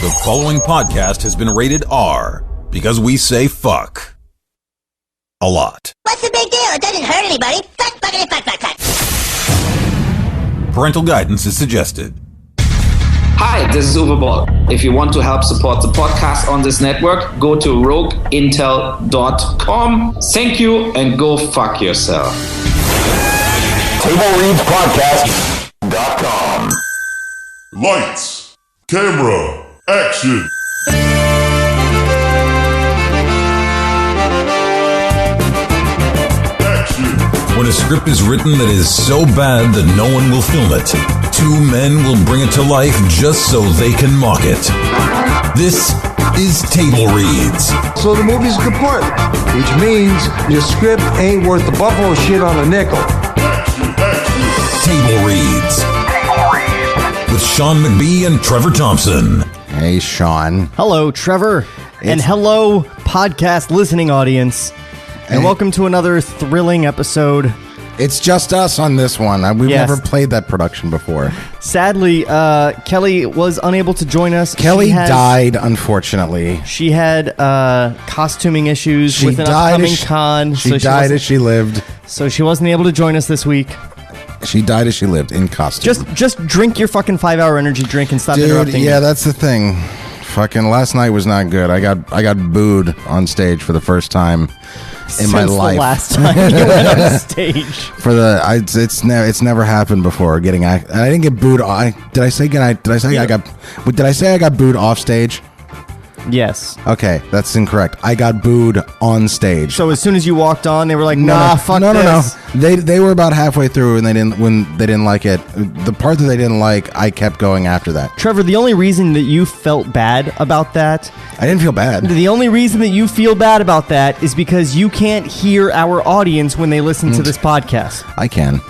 The following podcast has been rated R because we say fuck a lot. What's the big deal? It doesn't hurt anybody. Fuck, fuckity, fuck, fuck, fuck. Parental guidance is suggested. Hi, this is Uwe Boll. If you want to help support the podcast on this network, go to rogueintel.com. Thank you and go fuck yourself. TableReadsPodcast.com. Lights, camera, action. When a script is written that is so bad that no one will film it, two men will bring it to life just so they can mock it. This is Table Reads. So the movie's kaput, which means your script ain't worth the buffalo shit on a nickel. Table Reads. With Shawn McBee and Trevor Thompson. Hey, Shawn. Hello, Trevor. And hello, podcast listening audience. And welcome to another thrilling episode. It's just us on this one. We've never played that production before. Sadly, Kelly was unable to join us. Kelly died, unfortunately. She had costuming issues with an upcoming con. She died as she lived. So she wasn't able to join us this week. She died as she lived, in costume. Just drink your fucking 5-hour energy drink and stop interrupting me. Yeah, that's the thing. Fucking last night was not good. I got booed on stage for the first time in my life. The last time you went on stage. It's never happened before. I didn't get booed. Did I say I got booed off stage? Yes. Okay, that's incorrect. I got booed on stage. So as soon as you walked on, they were like, fuck this. No. They were about halfway through and when they didn't like it. The part that they didn't like, I kept going after that. Trevor, the only reason that you felt bad about that... I didn't feel bad. The only reason that you feel bad about that is because you can't hear our audience when they listen to this podcast. I can.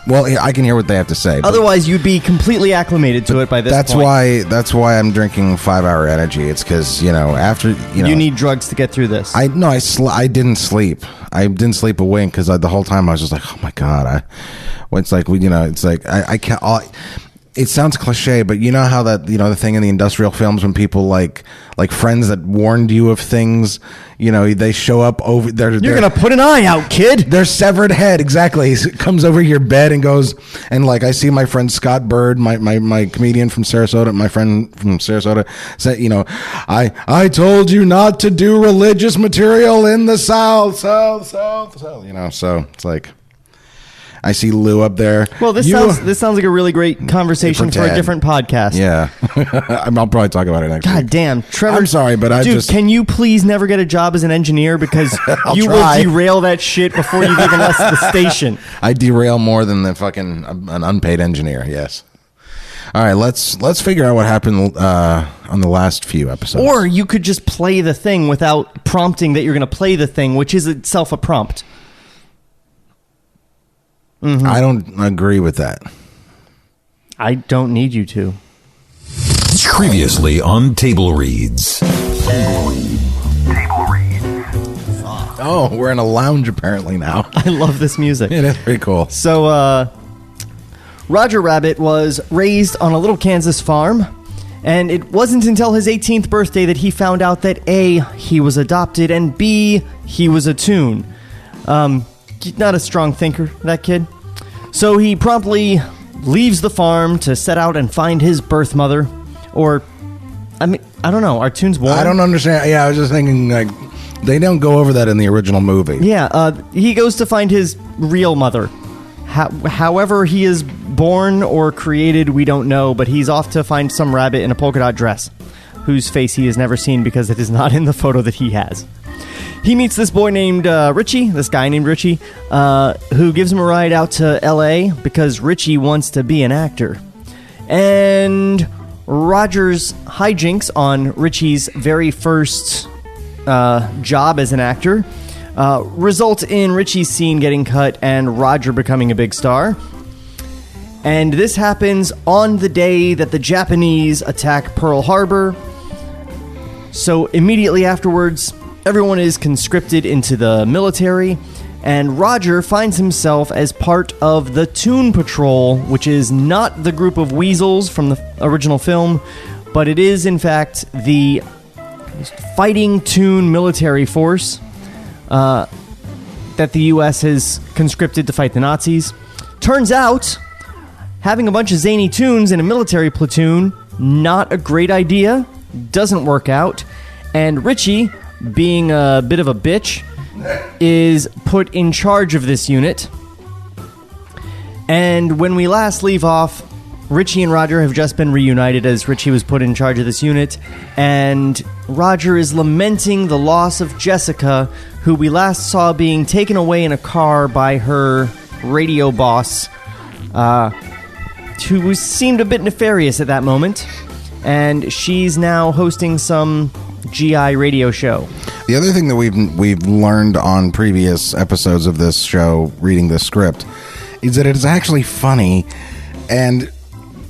Well, I can hear what they have to say. Otherwise, you'd be completely acclimated to it by this point. That's why I'm drinking 5-hour energy. It's because, after, You need drugs to get through this. I didn't sleep. I didn't sleep a wink because the whole time I was just like, oh my God. I can't... It sounds cliche, but you know how that, the thing in the industrial films when people like friends that warned you of things, they show up over there. You're going to put an eye out, kid. Their severed head, exactly, comes over your bed and goes, and I see my friend Scott Bird, my comedian from Sarasota, my friend from Sarasota, say, I told you not to do religious material in the South, so, it's like... I see Lou up there. Well, this sounds like a really great conversation for a different podcast. Yeah. I'll probably talk about it next week. God damn, Trevor. I'm sorry, but can you please never get a job as an engineer? Because you will derail that shit before you've even left the station. I derail more than an unpaid engineer, yes. All right, let's figure out what happened on the last few episodes. Or you could just play the thing without prompting that you're going to play the thing, which is itself a prompt. Mm-hmm. I don't agree with that. I don't need you to. Previously on Table Reads. Oh, we're in a lounge apparently now. I love this music. It is pretty cool. So, Roger Rabbit was raised on a little Kansas farm, and it wasn't until his 18th birthday that he found out that A, he was adopted, and B, he was a toon. Not a strong thinker, that kid. So he promptly leaves the farm to set out and find his birth mother. Or, I don't know. Are toons born? I don't understand. Yeah, I was just thinking, they don't go over that in the original movie. Yeah, he goes to find his real mother. However he is born or created, we don't know, but he's off to find some rabbit in a polka dot dress, whose face he has never seen because it is not in the photo that he has. He meets this boy named Richie, this guy named Richie, who gives him a ride out to L.A. because Richie wants to be an actor. And Roger's hijinks on Richie's very first job as an actor result in Richie's scene getting cut and Roger becoming a big star. And this happens on the day that the Japanese attack Pearl Harbor. So immediately afterwards, everyone is conscripted into the military, and Roger finds himself as part of the Toon Patrol, which is not the group of weasels from the original film, but it is, in fact, the fighting Toon military force that the U.S. has conscripted to fight the Nazis. Turns out, having a bunch of zany Toons in a military platoon, not a great idea, doesn't work out, and Richie, being a bit of a bitch, is put in charge of this unit. And when we last leave off, Richie and Roger have just been reunited as Richie was put in charge of this unit, and Roger is lamenting the loss of Jessica, who we last saw being taken away in a car by her radio boss, who seemed a bit nefarious at that moment, and she's now hosting some GI radio show. The other thing that we've learned on previous episodes of this show, reading this script, is that it is actually funny, and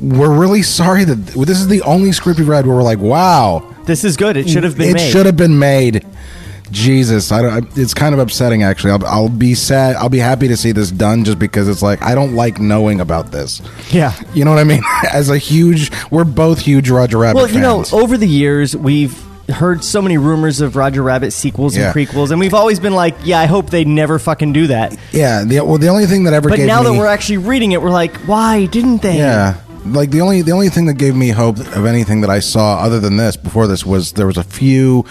we're really sorry that this is the only script we've read where we're like, wow, this is good. It should have been made. It should have been made. Jesus, it's kind of upsetting, actually. I'll be sad. I'll be happy to see this done, just because it's like, I don't like knowing about this. Yeah. You know what I mean? We're both huge Roger Rabbit fans. Well, over the years, we've heard so many rumors of Roger Rabbit sequels and prequels, and we've always been like, yeah, I hope they never fucking do that. Yeah, the only thing that ever but gave me... But now that we're actually reading it, we're like, why didn't they? Yeah. Like, the only thing that gave me hope of anything that I saw other than this, before this, was there was a few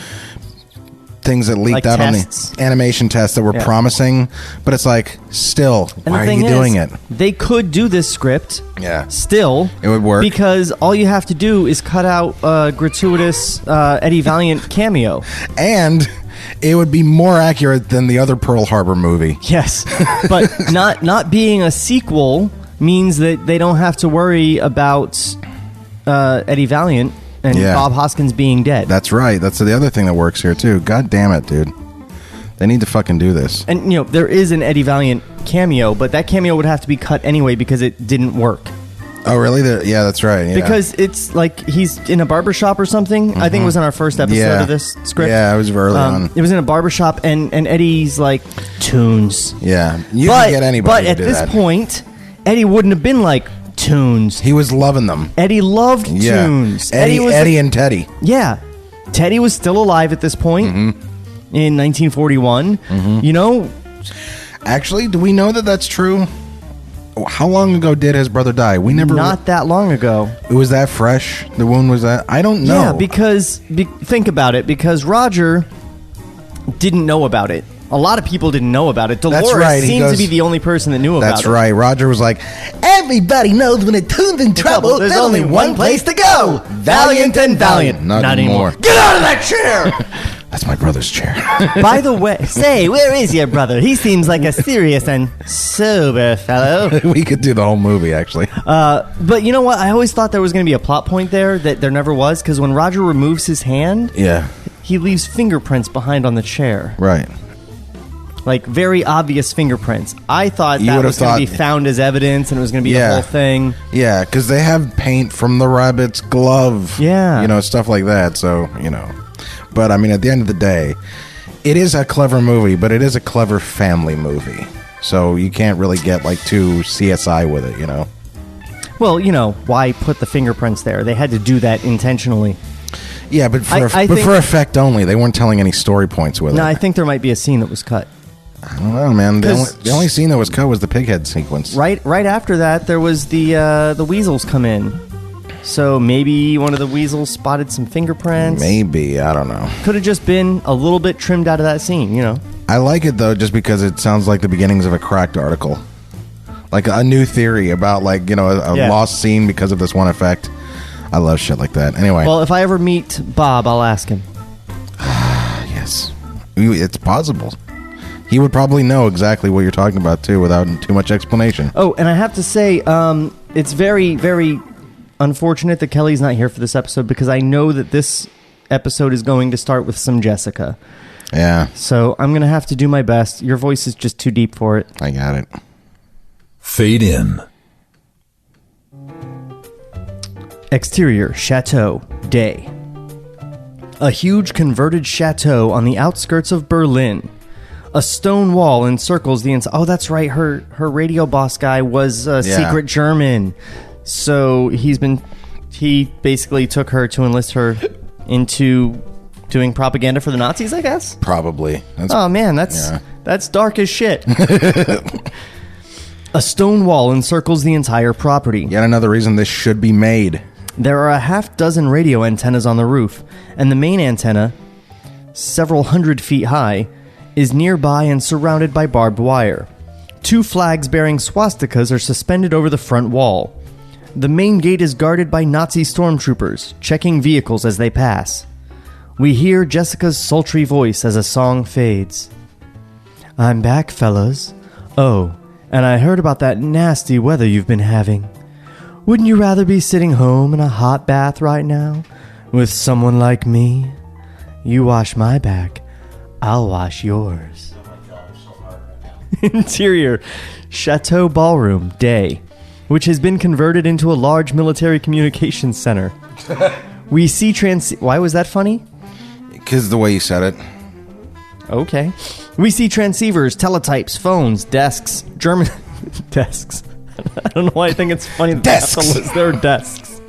things that leaked out tests. On the animation tests that were promising, but it's like, still, why are you doing it? They could do this script. Yeah. Still. It would work. Because all you have to do is cut out a gratuitous Eddie Valiant cameo. And it would be more accurate than the other Pearl Harbor movie. Yes. But not being a sequel means that they don't have to worry about Eddie Valiant and Bob Hoskins being dead. That's right. That's the other thing that works here, too. God damn it, dude. They need to fucking do this. And, there is an Eddie Valiant cameo, but that cameo would have to be cut anyway because it didn't work. Oh, really? Yeah, that's right. Yeah. Because it's like he's in a barbershop or something. Mm-hmm. I think it was in our first episode of this script. Yeah, it was early on. It was in a barbershop, and Eddie's like, Toons. Yeah. You can get anybody But to do at this point, Eddie wouldn't have been like, Toons. He was loving them. Eddie loved Toons. Eddie and Teddy. Yeah. Teddy was still alive at this point in 1941. Mm-hmm. Actually, do we know that that's true? How long ago did his brother die? We never. Not that long ago. It was that fresh? The wound was that? I don't know. Yeah, because think about it. Because Roger didn't know about it. A lot of people didn't know about it. Dolores seemed to be the only person that knew about it. That's right. Roger was like, everybody knows when a Toon's in trouble, there's only one place to go. Valiant and Valiant. Not anymore. Get out of that chair! That's my brother's chair. By the way, say, where is your brother? He seems like a serious and sober fellow. We could do the whole movie, actually. But you know what? I always thought there was going to be a plot point there that there never was, because when Roger removes his hand, he leaves fingerprints behind on the chair. Right. Like, very obvious fingerprints. I thought that was going to be found as evidence, and it was going to be the whole thing. Yeah, because they have paint from the rabbit's glove. Yeah. Stuff like that, so, But, I mean, at the end of the day, it is a clever movie, but it is a clever family movie. So you can't really get, too CSI with it, Well, why put the fingerprints there? They had to do that intentionally. Yeah, but for effect only. They weren't telling any story points with it. No, I think there might be a scene that was cut. I don't know, man. The only scene that was cut was the pighead sequence. Right after that, there was the weasels come in. So maybe one of the weasels spotted some fingerprints. Maybe, I don't know. Could have just been a little bit trimmed out of that scene, I like it, though, just because it sounds like the beginnings of a Cracked article. Like a new theory about, a lost scene because of this one effect. I love shit like that. Anyway. Well, if I ever meet Bob, I'll ask him. Yes. It's possible. He would probably know exactly what you're talking about, too, without too much explanation. Oh, and I have to say, it's very, very unfortunate that Kelly's not here for this episode, because I know that this episode is going to start with some Jessica. Yeah. So I'm going to have to do my best. Your voice is just too deep for it. I got it. Fade in. Exterior, chateau, day. A huge converted chateau on the outskirts of Berlin. A stone wall encircles the inside. Oh, that's right. Her radio boss guy was a secret German. So he's been he basically took her to enlist her into doing propaganda for the Nazis, I guess? Probably. Oh, man, that's dark as shit. A stone wall encircles the entire property. Yet another reason this should be made. There are a half dozen radio antennas on the roof, and the main antenna, several 100 feet high, is nearby and surrounded by barbed wire. 2 flags bearing swastikas are suspended over the front wall. The main gate is guarded by Nazi stormtroopers, checking vehicles as they pass. We hear Jessica's sultry voice as a song fades. I'm back, fellas. Oh, and I heard about that nasty weather you've been having. Wouldn't you rather be sitting home in a hot bath right now with someone like me? You wash my back, I'll wash yours. Interior, Chateau Ballroom, day, which has been converted into a large military communications center. We see Why was that funny? Because the way you said it. Okay. We see transceivers, teletypes, phones, desks, German... desks. I don't know why I think it's funny that Desks! there are desks.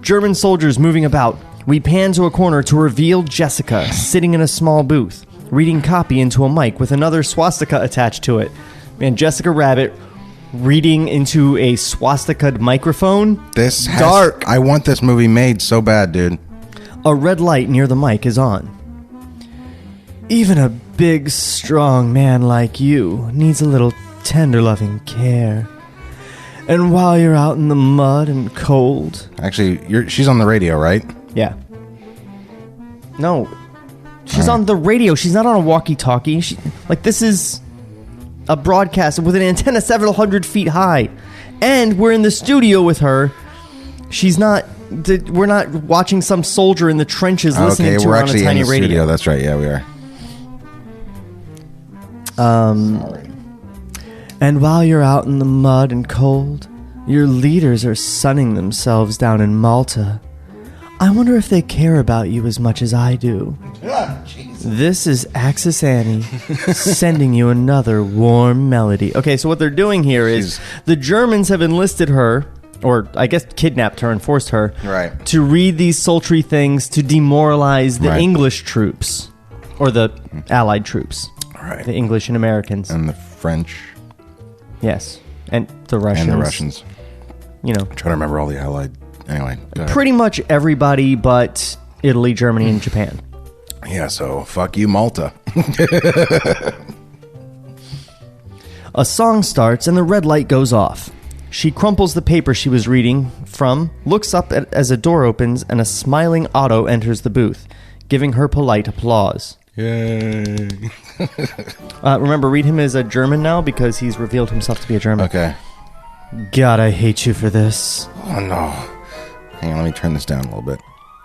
German soldiers moving about. We pan to a corner to reveal Jessica sitting in a small booth, reading copy into a mic with another swastika attached to it. Man, Jessica Rabbit reading into a swastika microphone. Dark. I want this movie made so bad, dude. A red light near the mic is on. Even a big, strong man like you needs a little tender, loving care. And while you're out in the mud and cold... Actually, she's on the radio, right? Yeah. No. She's on the radio. She's not on a walkie-talkie. This is a broadcast with an antenna several hundred feet high. And we're in the studio with her. She's not... We're not watching some soldier in the trenches listening to her on a tiny radio. Studio. That's right. Yeah, we are. Sorry. And while you're out in the mud and cold, your leaders are sunning themselves down in Malta. I wonder if they care about you as much as I do. This is Axis Annie sending you another warm melody. Okay, so what they're doing here is the Germans have enlisted her, or I guess kidnapped her and forced her, right, to read these sultry things to demoralize the English troops, or the Allied troops. Right. The English and Americans. And the French. Yes. And the Russians. You know. I'm trying to remember all the Allied. Anyway. Pretty much everybody but Italy, Germany, and Japan. Yeah, so fuck you, Malta. A song starts and the red light goes off. She crumples the paper she was reading from, looks up as a door opens, and a smiling Otto enters the booth, giving her polite applause. Yay. Remember, read him as a German now because he's revealed himself to be a German. Okay. God, I hate you for this. Oh, no. Hang on, let me turn this down a little bit.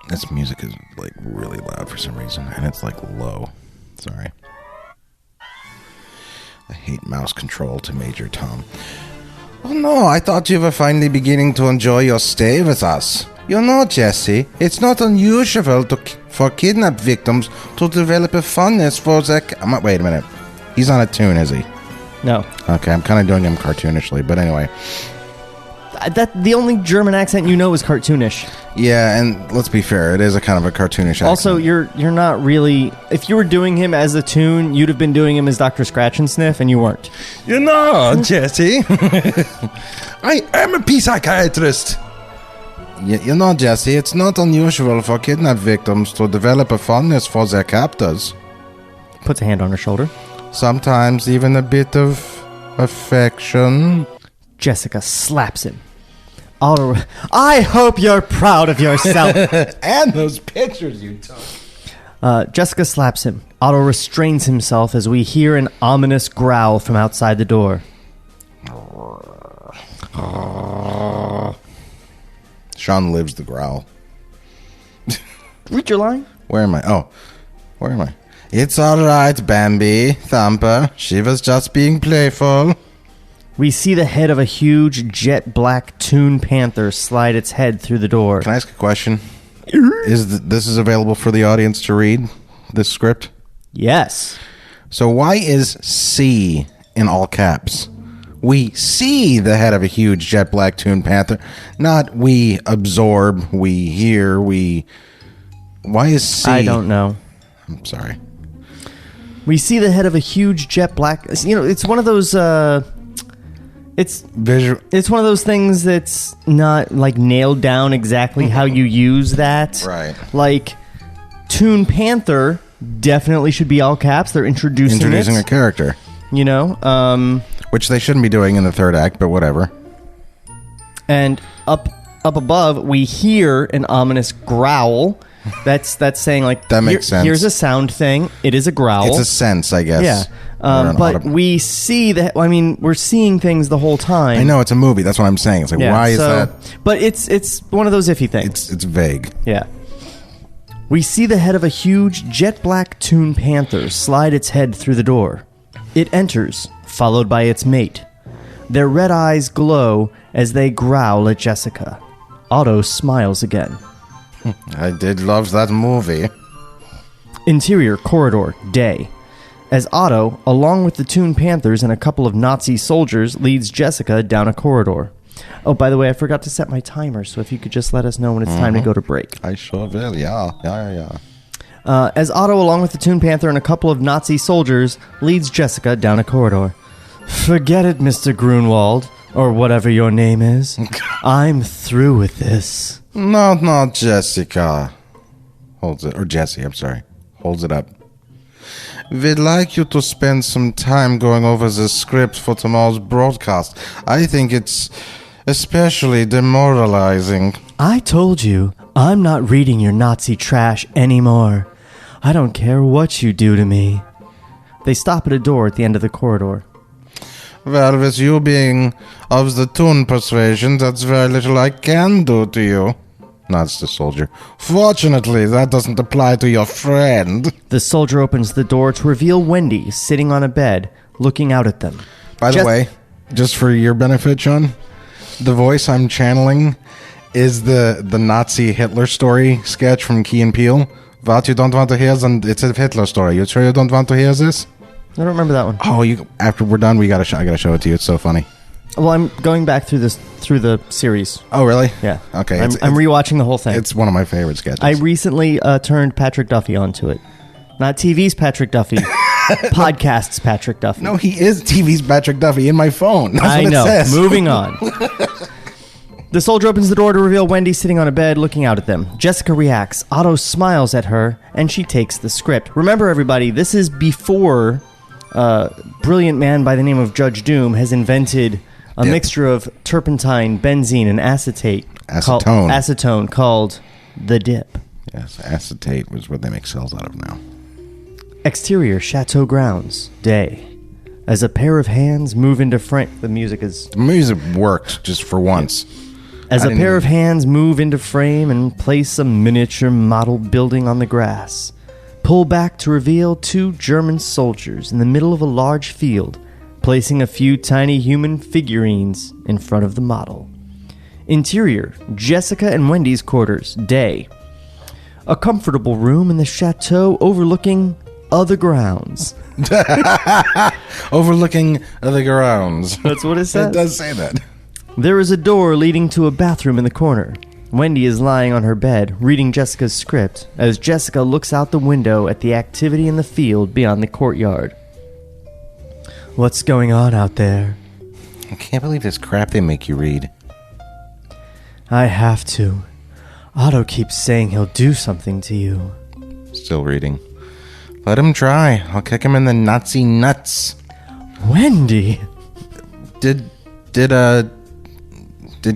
This music is, really loud for some reason, and it's, low. Sorry. I hate mouse control to Major Tom. Oh, no, I thought you were finally beginning to enjoy your stay with us. You know, Jesse, it's not unusual for kidnapped victims to develop a fondness for their... Wait a minute. He's on a tune, is he? No. Okay, I'm kind of doing him cartoonishly, but anyway. The only German accent you know is cartoonish. Yeah, and let's be fair, it is a kind of a cartoonish accent. Also, you're not really... If you were doing him as a tune, you'd have been doing him as Dr. Scratch and Sniff, and you weren't. You know, Jesse, I am a psychiatrist. You know, Jesse, it's not unusual for kidnapped victims to develop a fondness for their captors. Puts a hand on her shoulder. Sometimes even a bit of affection. Jessica slaps him. Otto, I hope you're proud of yourself. And those pictures you took. Jessica slaps him. Otto restrains himself as we hear an ominous growl from outside the door. Shawn lives the growl. Read your line. Where am I? Oh, where am I? It's all right, Bambi, Thumper. She was just being playful. We see the head of a huge jet black Toon Panther slide its head through the door. Can I ask a question? This is available for the audience to read, this script? Yes. So why is C in all caps We see the head of a huge jet black Toon Panther. Not we absorb, we hear, we... Why is see? I don't know. I'm sorry. We see the head of a huge jet black... You know, it's one of those... It's one of those things that's not, like, nailed down exactly how you use that. Right. Like, Toon Panther definitely should be all caps. They're introducing a character. You know? Which they shouldn't be doing in the third act, but whatever. And up above, we hear an ominous growl. That's saying, like... That makes sense. Here's a sound thing. It is a growl. It's a sense, I guess. Yeah. But we see that... I mean, we're seeing things the whole time. I know, it's a movie. That's what I'm saying. It's like, why is that... But it's one of those iffy things. It's vague. Yeah. We see the head of a huge jet black Toon Panther slide its head through the door. It enters, followed by its mate. Their red eyes glow as they growl at Jessica. Otto smiles again. I did love that movie. Interior corridor, day. As Otto, along with the Toon Panthers and a couple of Nazi soldiers, leads Jessica down a corridor. Oh, by the way, I forgot to set my timer, so if you could just let us know when it's time to go to break. I sure will, yeah. As Otto, along with the Toon Panther and a couple of Nazi soldiers, leads Jessica down a corridor. Forget it, Mr. Grunwald, or whatever your name is. I'm through with this. No, Jessica. Holds it, or Jesse, I'm sorry. Holds it up. We'd like you to spend some time going over the script for tomorrow's broadcast. I think it's especially demoralizing. I told you, I'm not reading your Nazi trash anymore. I don't care what you do to me. They stop at a door at the end of the corridor. Well, with you being of the Toon persuasion, that's very little I can do to you. Nods the soldier. Fortunately, that doesn't apply to your friend. The soldier opens the door to reveal Wendy sitting on a bed, looking out at them. By the way, just for your benefit, Sean, the voice I'm channeling is the Nazi Hitler story sketch from Key and Peele. What you don't want to hear, and it's a Hitler story. You sure you don't want to hear this? I don't remember that one. Oh, after we're done, I gotta show it to you. It's so funny. Well, I'm going back through the series. Oh, really? Yeah. Okay. I'm rewatching the whole thing. It's one of my favorite sketches. I recently turned Patrick Duffy onto it. Not TV's Patrick Duffy. Podcast's Patrick Duffy. No, he is TV's Patrick Duffy in my phone. That's I what know. It says. Moving on. The soldier opens the door to reveal Wendy sitting on a bed looking out at them. Jessica reacts. Otto smiles at her, and she takes the script. Remember, everybody, this is before brilliant man by the name of Judge Doom has invented a mixture of turpentine, benzene, and acetone called the dip. Yes, acetate was what they make cells out of now. Exterior chateau grounds, day. As a pair of hands move into frame... The music worked just for once. As a pair of hands move into frame and place a miniature model building on the grass. Pull back to reveal two German soldiers in the middle of a large field, placing a few tiny human figurines in front of the model. Interior, Jessica and Wendy's quarters, day. A comfortable room in the chateau overlooking other grounds. Overlooking the grounds. That's what it says. It does say that. There is a door leading to a bathroom in the corner. Wendy is lying on her bed, reading Jessica's script, as Jessica looks out the window at the activity in the field beyond the courtyard. What's going on out there? I can't believe this crap they make you read. I have to. Otto keeps saying he'll do something to you. Still reading. Let him try. I'll kick him in the Nazi nuts. Wendy! Did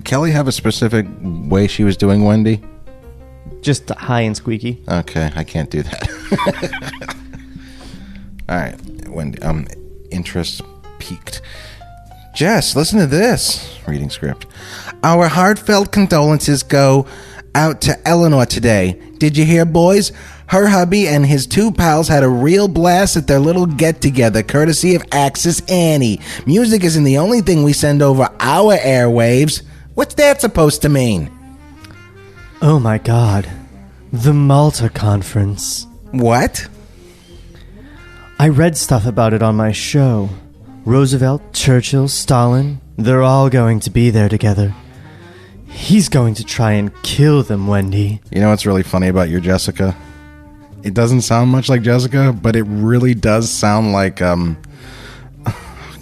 Kelly have a specific way she was doing Wendy? Just high and squeaky. Okay, I can't do that. All right, Wendy. Interest peaked. Jess, listen to this. Reading script. Our heartfelt condolences go out to Eleanor today. Did you hear, boys? Her hubby and his two pals had a real blast at their little get-together, courtesy of Axis Annie. Music isn't the only thing we send over our airwaves. What's that supposed to mean? Oh my god. The Malta Conference. What? I read stuff about it on my show. Roosevelt, Churchill, Stalin, they're all going to be there together. He's going to try and kill them, Wendy. You know what's really funny about your Jessica? It doesn't sound much like Jessica, but it really does sound like, God,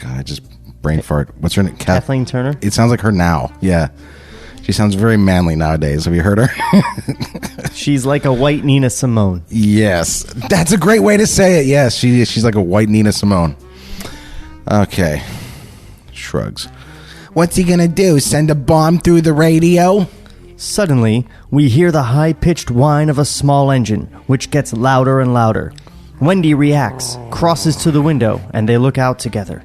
I just brain fart. What's her name? Kathleen Turner? It sounds like her now. Yeah. She sounds very manly nowadays. Have you heard her? She's like a white Nina Simone. Yes. That's a great way to say it. Yes, she's like a white Nina Simone. Okay. Shrugs. What's he gonna do? Send a bomb through the radio? Suddenly, we hear the high-pitched whine of a small engine, which gets louder and louder. Wendy reacts, crosses to the window, and they look out together.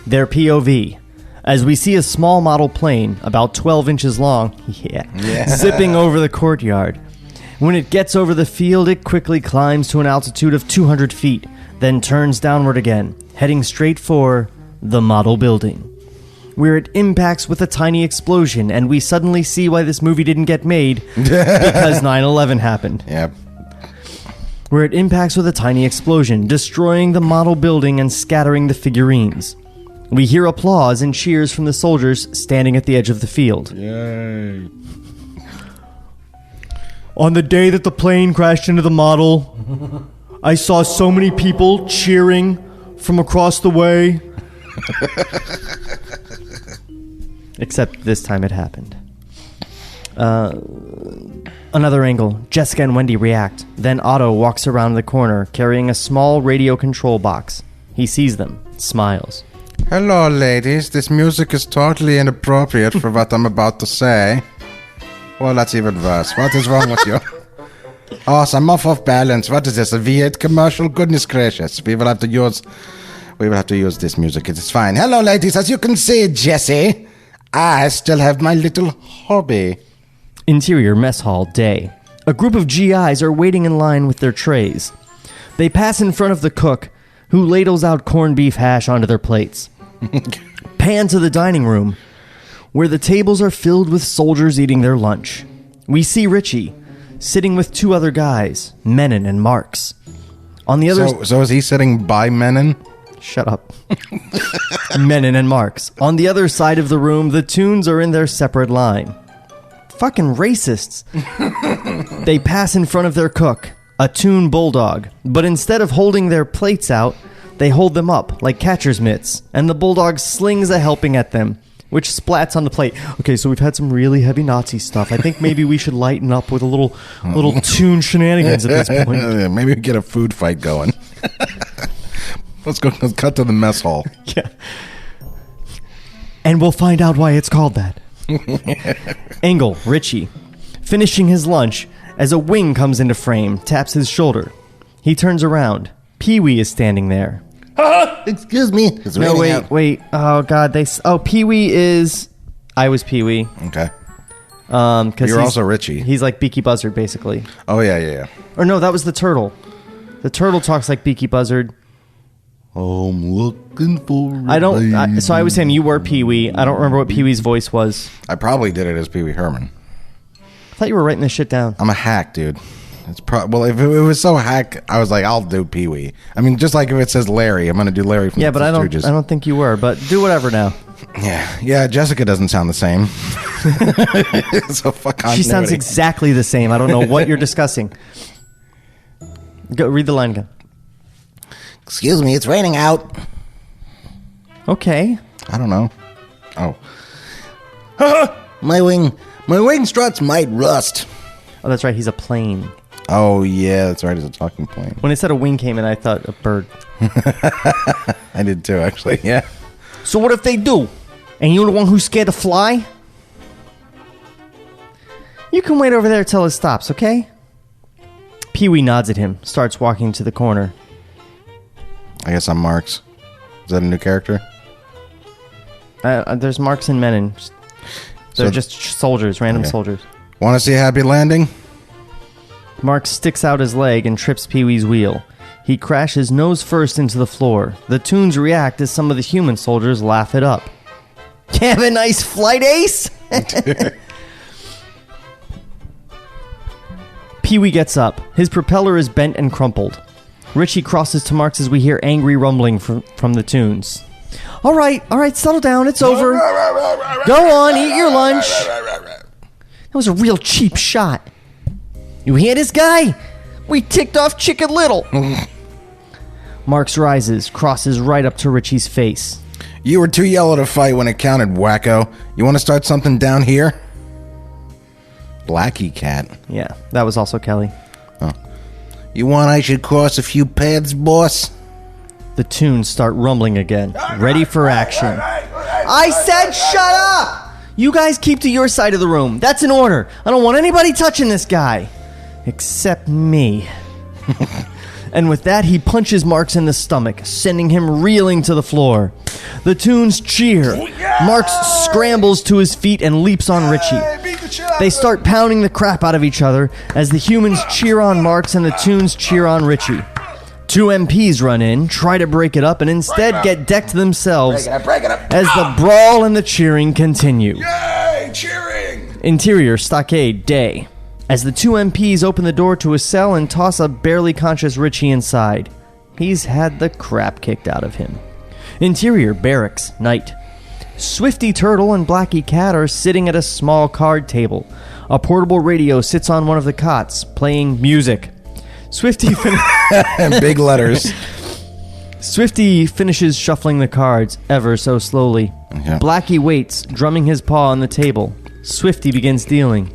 Their POV, as we see a small model plane, about 12 inches long, zipping over the courtyard. When it gets over the field, it quickly climbs to an altitude of 200 feet, then turns downward again, heading straight for the model building, where it impacts with a tiny explosion, and we suddenly see why this movie didn't get made, because 9/11 happened. Yep. Where it impacts with a tiny explosion, destroying the model building and scattering the figurines. We hear applause and cheers from the soldiers standing at the edge of the field. Yay. On the day that the plane crashed into the model, I saw so many people cheering from across the way. Except this time it happened. Another angle. Jessica and Wendy react. Then Otto walks around the corner carrying a small radio control box. He sees them, smiles. Hello, ladies. This music is totally inappropriate for what I'm about to say. Well, that's even worse. What is wrong with you? Oh, I'm off balance. What is this, a V8 commercial? Goodness gracious. We will have to use this music. It is fine. Hello, ladies. As you can see, Jesse, I still have my little hobby. Interior mess hall, day. A group of GIs are waiting in line with their trays. They pass in front of the cook, who ladles out corned beef hash onto their plates. Pan to the dining room, where the tables are filled with soldiers eating their lunch. We see Richie, sitting with two other guys, Menon and Marks. On the other... So is he sitting by Menon? Shut up. Menon and Marks. On the other side of the room, the Toons are in their separate line. Fucking racists. They pass in front of their cook, a Toon bulldog, but instead of holding their plates out, they hold them up like catcher's mitts, and the bulldog slings a helping at them, which splats on the plate. Okay, so we've had some really heavy Nazi stuff. I think maybe we should lighten up with a little Toon shenanigans at this point. Maybe we get a food fight going. Let's cut to the mess hall. Yeah. And we'll find out why it's called that. Angle, Richie, finishing his lunch as a wing comes into frame, taps his shoulder. He turns around. Pee-wee is standing there. Excuse me. No, wait. Oh, God. Pee-wee is... I was Pee-wee. Okay. Because you're also Richie. He's like Beaky Buzzard, basically. Oh, yeah. Or no, that was the turtle. The turtle talks like Beaky Buzzard. I'm looking for... So I was saying you were Pee-wee. I don't remember what Pee-wee's voice was. I probably did it as Pee-wee Herman. I thought you were writing this shit down. I'm a hack, dude. Well, if it was so hack, I was like, I'll do Pee-wee. I mean, just like if it says Larry, I'm going to do Larry from the Three Stooges. I don't think you were, but do whatever now. Yeah, Jessica doesn't sound the same. So fuck on. She sounds exactly the same. I don't know what you're discussing. Go read the line again. Excuse me, it's raining out. Okay. I don't know. Oh. My wing struts might rust. Oh, that's right. He's a plane. Oh, yeah, that's right. He's a talking plane. When it said a wing came in, I thought a bird. I did too, actually. Yeah. So what if they do? And you're the one who's scared to fly? You can wait over there till it stops, okay? Pee-wee nods at him, starts walking to the corner. I guess I'm Marks. Is that a new character? There's Marks and Menon. They're just soldiers, random soldiers. Want to see a happy landing? Mark sticks out his leg and trips Pee-wee's wheel. He crashes nose first into the floor. The Toons react as some of the human soldiers laugh it up. Have a nice flight, Ace! Pee-wee gets up. His propeller is bent and crumpled. Richie crosses to Marks as we hear angry rumbling from the Toons. All right, settle down. It's over. Go on, eat your lunch. That was a real cheap shot. You hear this guy? We ticked off Chicken Little. Marks rises, crosses right up to Richie's face. You were too yellow to fight when it counted, wacko. You want to start something down here? Blackie cat. Yeah, that was also Kelly. Oh. You want I should cross a few paths, boss? The tunes start rumbling again, ready for action. I said shut up! You guys keep to your side of the room. That's an order. I don't want anybody touching this guy. Except me. And with that, he punches Marks in the stomach, sending him reeling to the floor. The tunes cheer. Marks scrambles to his feet and leaps on Richie. They start pounding the crap out of each other as the humans cheer on Marks and the tunes cheer on Richie. Two MPs run in, try to break it up, and instead get decked themselves as the brawl and the cheering continue. Yay, cheering! Interior stockade day. As the two MPs open the door to a cell and toss a barely conscious Richie inside. He's had the crap kicked out of him. Interior barracks night. Swifty Turtle and Blackie Cat are sitting at a small card table. A portable radio sits on one of the cots, playing music. Swifty and big letters. Swifty finishes shuffling the cards ever so slowly. Okay. Blackie waits, drumming his paw on the table. Swifty begins dealing.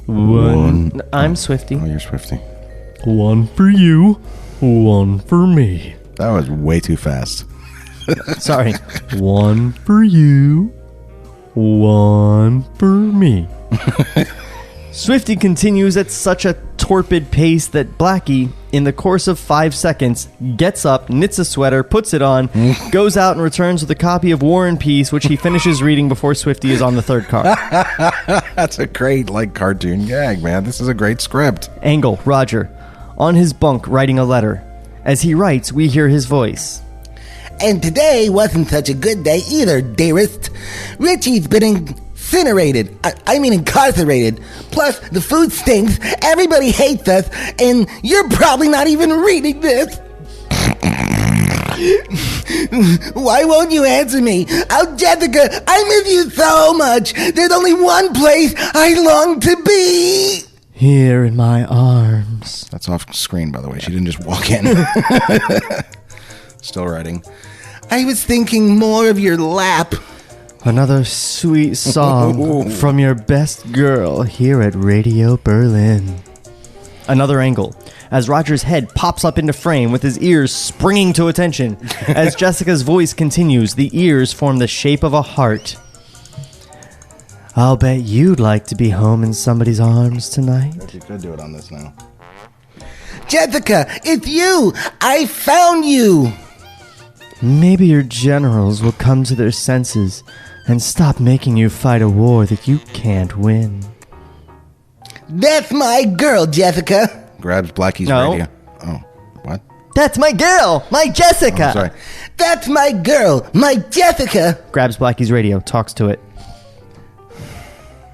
One. I'm Swifty. Oh, you're Swifty. One for you, one for me. That was way too fast. Sorry. One for you, one for me. Swifty continues at such a torpid pace that Blackie, in the course of 5 seconds, gets up, knits a sweater, puts it on, goes out and returns with a copy of War and Peace, which he finishes reading before Swifty is on the third card. That's a great, cartoon gag, man. This is a great script. Angle, Roger, on his bunk writing a letter. As he writes, we hear his voice. And today wasn't such a good day either, dearest. Richie's been incinerated. I mean incarcerated. Plus, the food stinks, everybody hates us, and you're probably not even reading this. Why won't you answer me? Oh, Jessica, I miss you so much. There's only one place I long to be. Here in my arms. That's off screen, by the way. She didn't just walk in. Still writing. I was thinking more of your lap. Another sweet song from your best girl here at Radio Berlin. Another angle, as Roger's head pops up into frame with his ears springing to attention. As Jessica's voice continues, the ears form the shape of a heart. I'll bet you'd like to be home in somebody's arms tonight. You could do it on this now. Jessica, it's you! I found you! Maybe your generals will come to their senses and stop making you fight a war that you can't win. That's my girl, Jessica. Grabs Blackie's radio. Oh, what? That's my girl, my Jessica. Oh, sorry. That's my girl, my Jessica. Grabs Blackie's radio, talks to it.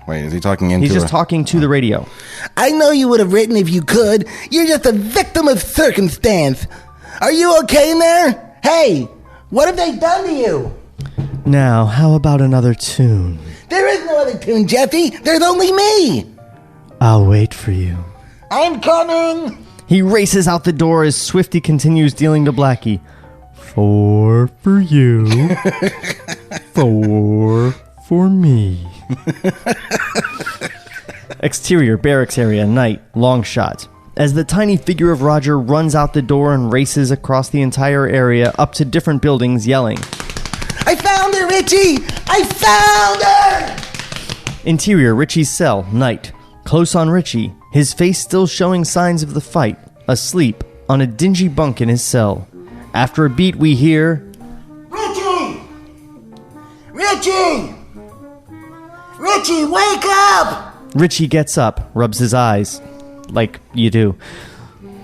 Wait, is he talking into He's just talking to the radio. I know you would have written if you could. You're just a victim of circumstance. Are you okay in there? Hey, what have they done to you? Now, how about another tune? There is no other tune, Jesse. There's only me. I'll wait for you. I'm coming. He races out the door as Swifty continues dealing to Blackie. 4 for you. 4 for me. Exterior barracks area, night, long shot. As the tiny figure of Roger runs out the door and races across the entire area up to different buildings yelling. I found her, Richie! I found her! Interior, Richie's cell, night. Close on Richie, his face still showing signs of the fight, asleep on a dingy bunk in his cell. After a beat, we hear... Richie! Richie! Richie, wake up! Richie gets up, rubs his eyes, like you do.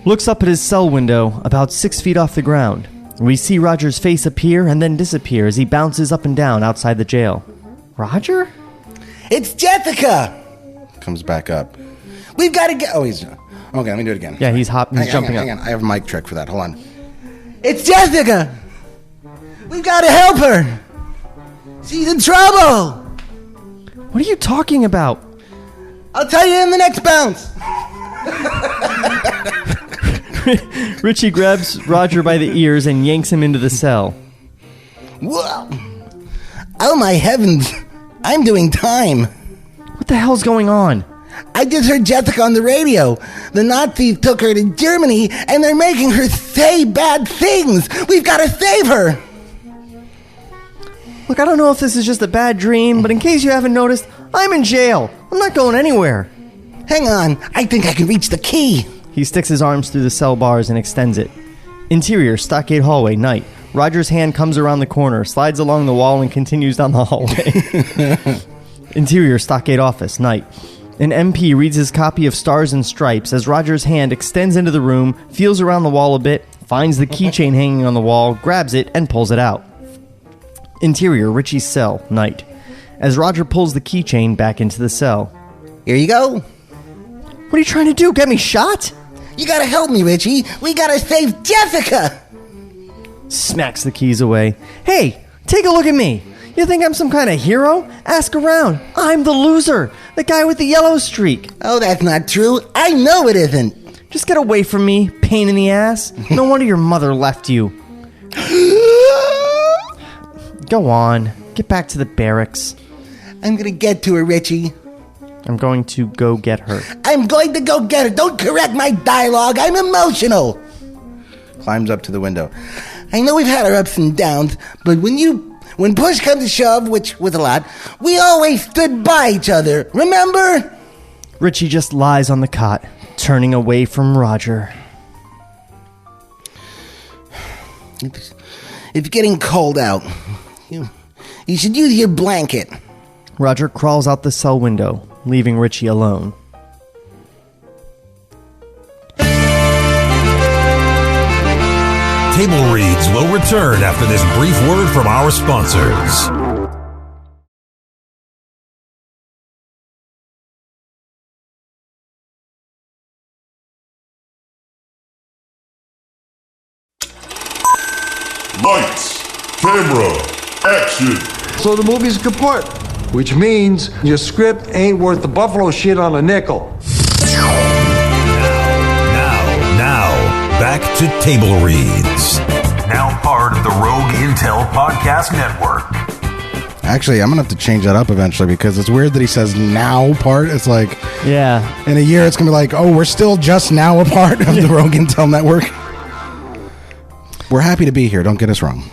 Looks up at his cell window, about 6 feet off the ground. We see Roger's face appear and then disappear as he bounces up and down outside the jail. Roger? It's Jessica! Comes back up. We've got to get... Oh, he's... Okay, let me do it again. Yeah, he's jumping up. Hang on. I have a mic trick for that. Hold on. It's Jessica! We've got to help her. She's in trouble. What are you talking about? I'll tell you in the next bounce. Richie grabs Roger by the ears and yanks him into the cell. Whoa. Oh my heavens. I'm doing time. What the hell's going on? I just heard Jessica on the radio. The Nazis took her to Germany and they're making her say bad things. We've got to save her. Look, I don't know if this is just a bad dream, but in case you haven't noticed, I'm in jail. I'm not going anywhere. Hang on. I think I can reach the key. He sticks his arms through the cell bars and extends it. Interior, stockade hallway, night. Roger's hand comes around the corner, slides along the wall, and continues down the hallway. Interior, stockade office, night. An MP reads his copy of Stars and Stripes as Roger's hand extends into the room, feels around the wall a bit, finds the keychain hanging on the wall, grabs it, and pulls it out. Interior, Richie's cell, night. As Roger pulls the keychain back into the cell. Here you go. What are you trying to do? Get me shot? You gotta help me, Richie. We gotta save Jessica. Smacks the keys away. Hey, take a look at me. You think I'm some kind of hero? Ask around. I'm the loser. The guy with the yellow streak. Oh, that's not true. I know it isn't. Just get away from me, pain in the ass. No wonder your mother left you. Go on. Get back to the barracks. I'm gonna get to her, Richie. I'm going to go get her. I'm going to go get her. Don't correct my dialogue. I'm emotional. Climbs up to the window. I know we've had our ups and downs, but when push comes to shove, which was a lot, we always stood by each other. Remember? Richie just lies on the cot, turning away from Roger. It's getting cold out. You should use your blanket. Roger crawls out the cell window, leaving Richie alone. Table Reads will return after this brief word from our sponsors. Lights, camera, action. So the movie's kaput, which means your script ain't worth the buffalo shit on a nickel. Now, back to Table Reads. Now part of the Rogue Intel Podcast Network. Actually, I'm going to have to change that up eventually because it's weird that he says now part. It's like, yeah. In a year, it's going to be like, oh, we're still just now a part of the Rogue Intel Network. We're happy to be here. Don't get us wrong.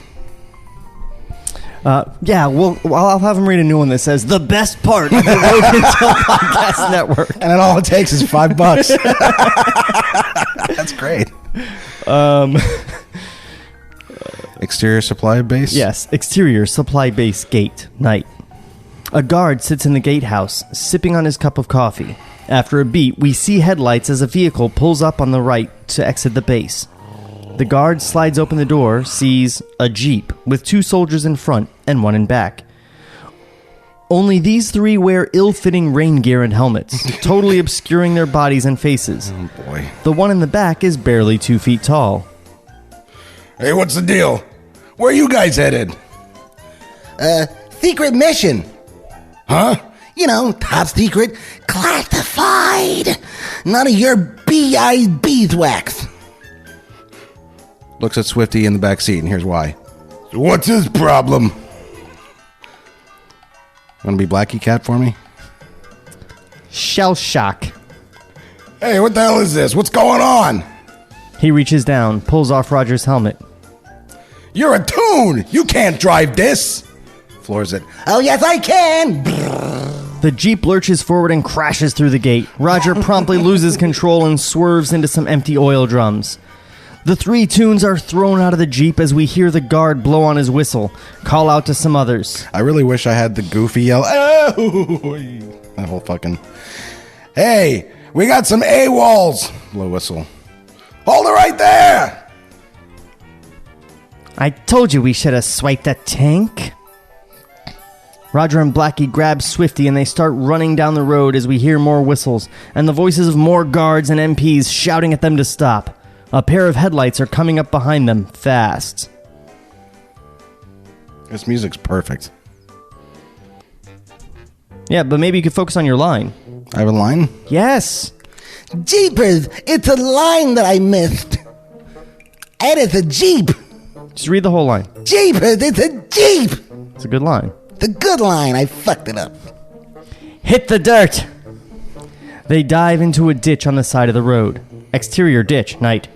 Yeah, well, I'll have him read a new one that says the best part of the Rogue Intel Podcast Network. And then all it takes is $5. That's great. Exterior supply base? Yes, exterior supply base gate, night. A guard sits in the gatehouse, sipping on his cup of coffee. After a beat, we see headlights as a vehicle pulls up on the right to exit the base. The guard slides open the door, sees a Jeep with 2 soldiers in front and 1 in back. Only these 3 wear ill-fitting rain gear and helmets, totally obscuring their bodies and faces. Oh, boy. The one in the back is barely 2 feet tall. Hey, what's the deal? Where are you guys headed? Secret mission. Huh? You know, top secret, classified. None of your B.I. beeswax. Looks at Swifty in the back seat, and here's why. So what's his problem? Want to be Blackie Cat for me? Shell shock. Hey, what the hell is this? What's going on? He reaches down, pulls off Roger's helmet. You're a Toon! You can't drive this! Floors it. Oh, yes, I can. The Jeep lurches forward and crashes through the gate. Roger promptly loses control and swerves into some empty oil drums. The 3 Toons are thrown out of the Jeep as we hear the guard blow on his whistle, call out to some others. I really wish I had the goofy yell. Oh! That whole fucking... Hey, we got some AWOLs! Blow whistle. Hold it right there! I told you we should have swiped a tank. Roger and Blackie grab Swifty and they start running down the road as we hear more whistles and the voices of more guards and MPs shouting at them to stop. A pair of headlights are coming up behind them, fast. This music's perfect. Yeah, but maybe you could focus on your line. I have a line? Yes. Jeepers, it's a line that I missed. And it's a Jeep. Just read the whole line. Jeepers, it's a Jeep. It's a good line. The good line. I fucked it up. Hit the dirt. They dive into a ditch on the side of the road. Exterior ditch, night.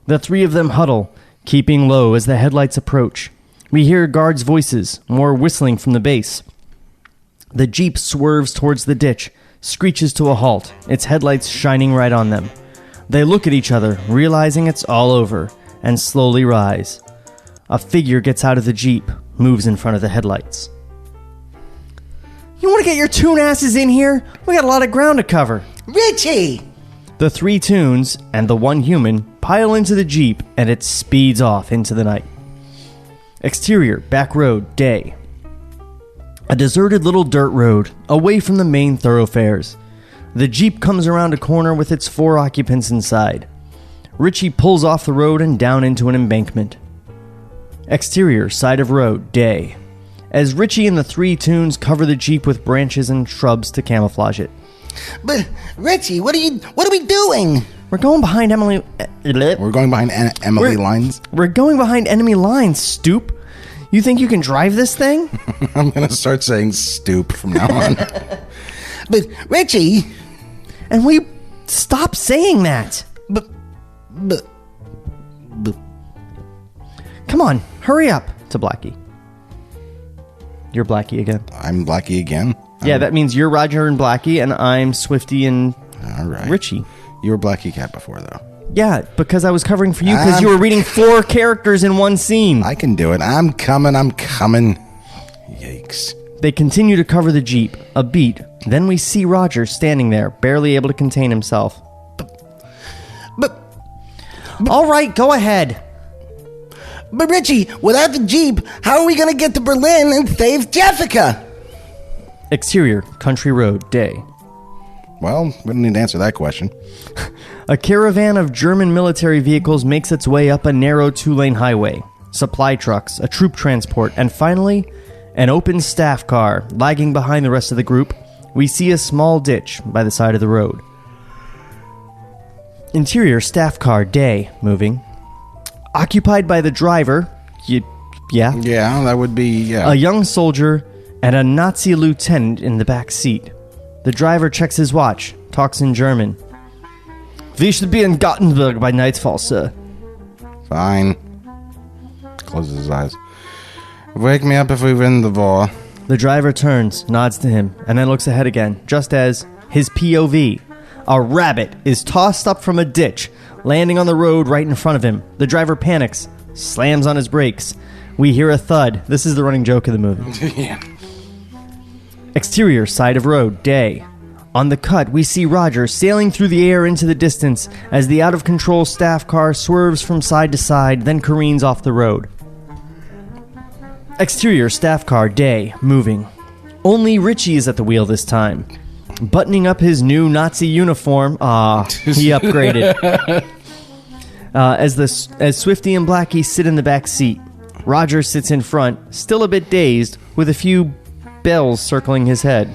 The three of them huddle, keeping low as the headlights approach. We hear guards' voices, more whistling from the base. The Jeep swerves towards the ditch, screeches to a halt, its headlights shining right on them. They look at each other, realizing it's all over, and slowly rise. A figure gets out of the Jeep, moves in front of the headlights. You want to get your toon asses in here? We got a lot of ground to cover. Richie! The three toons and the one human pile into the Jeep, and it speeds off into the night. Exterior, back road, day. A deserted little dirt road, away from the main thoroughfares. The Jeep comes around a corner with its 4 occupants inside. Richie pulls off the road and down into an embankment. Exterior, side of road, day. As Richie and the 3 toons cover the Jeep with branches and shrubs to camouflage it. But, Richie, what are we doing? We're going behind Emily... We're going behind Emily lines. We're going behind enemy lines, stoop. You think you can drive this thing? I'm going to start saying stoop from now on. But, Richie... And will you stop saying that? But... Come on, hurry up, to Blackie. You're Blackie again. I'm Blackie again? Yeah, that means you're Roger and Blackie, and I'm Swifty and All right. Richie. You were Blackie Cat before, though. Yeah, because I was covering for you, because you were reading 4 characters in one scene. I can do it. I'm coming. Yikes. They continue to cover the Jeep, a beat. Then we see Roger standing there, barely able to contain himself. But All right, go ahead. But Richie, without the Jeep, how are we going to get to Berlin and save Jessica? Exterior, country road, day. Well, we don't need to answer that question. A caravan of German military vehicles makes its way up a narrow 2-lane highway. Supply trucks, a troop transport, and finally, an open staff car. Lagging behind the rest of the group, we see a small ditch by the side of the road. Interior, staff car, day, moving. Occupied by the driver, yeah, Yeah, that would be, a young soldier, and a Nazi lieutenant in the back seat. The driver checks his watch, talks in German. We should be in Gothenburg by nightfall, sir. Fine. Closes his eyes. Wake me up if we win the war. The driver turns, nods to him, and then looks ahead again, just as his POV, a rabbit, is tossed up from a ditch, landing on the road right in front of him. The driver panics, slams on his brakes. We hear a thud. This is the running joke of the movie. Yeah. Exterior, side of road, day. On the cut, we see Roger sailing through the air into the distance as the out-of-control staff car swerves from side to side, then careens off the road. Exterior, staff car, day, moving. Only Richie is at the wheel this time. Buttoning up his new Nazi uniform, he upgraded. As Swifty and Blackie sit in the back seat, Roger sits in front, still a bit dazed, with a few bells circling his head.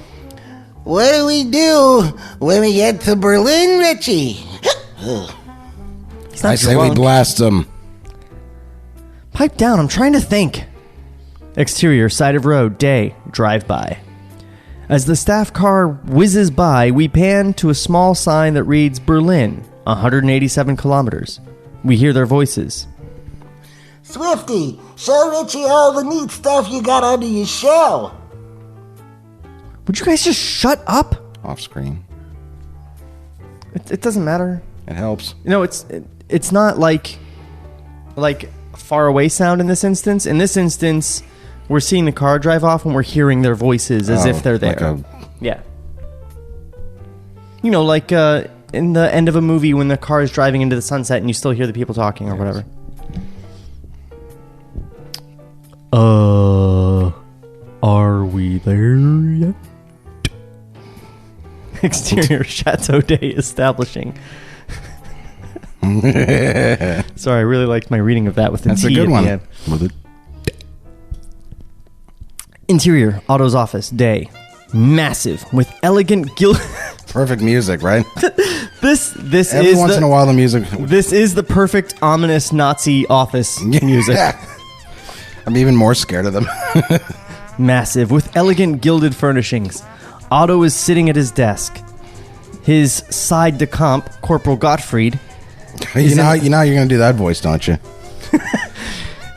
What do we do when we get to Berlin, Richie? He's not I say we drunk. blast him. Pipe down, I'm trying to think. Exterior, side of road, day, drive by. As the staff car whizzes by, we pan to a small sign that reads Berlin, 187 kilometers. We hear their voices. Swifty, show Richie all the neat stuff you got under your shell. Would you guys just shut up? Off screen. It doesn't matter. It helps. You know, it's not like far away sound in this instance. In this instance, we're seeing the car drive off and we're hearing their voices as if they're there. Yeah. You know, like in the end of a movie when the car is driving into the sunset and you still hear the people talking or whatever. Are we there yet? Exterior Chateau Day establishing. Sorry, I really liked my reading of that with the That's T a good at one. the end. With it. Interior, Otto's office, day. Massive, with elegant Perfect music, right? This Every is once in a while, the music. This is the perfect ominous Nazi office music. I'm even more scared of them. Massive, with elegant gilded furnishings. Otto is sitting at his desk. His side de camp, Corporal Gottfried, you know you're gonna do that voice, don't you?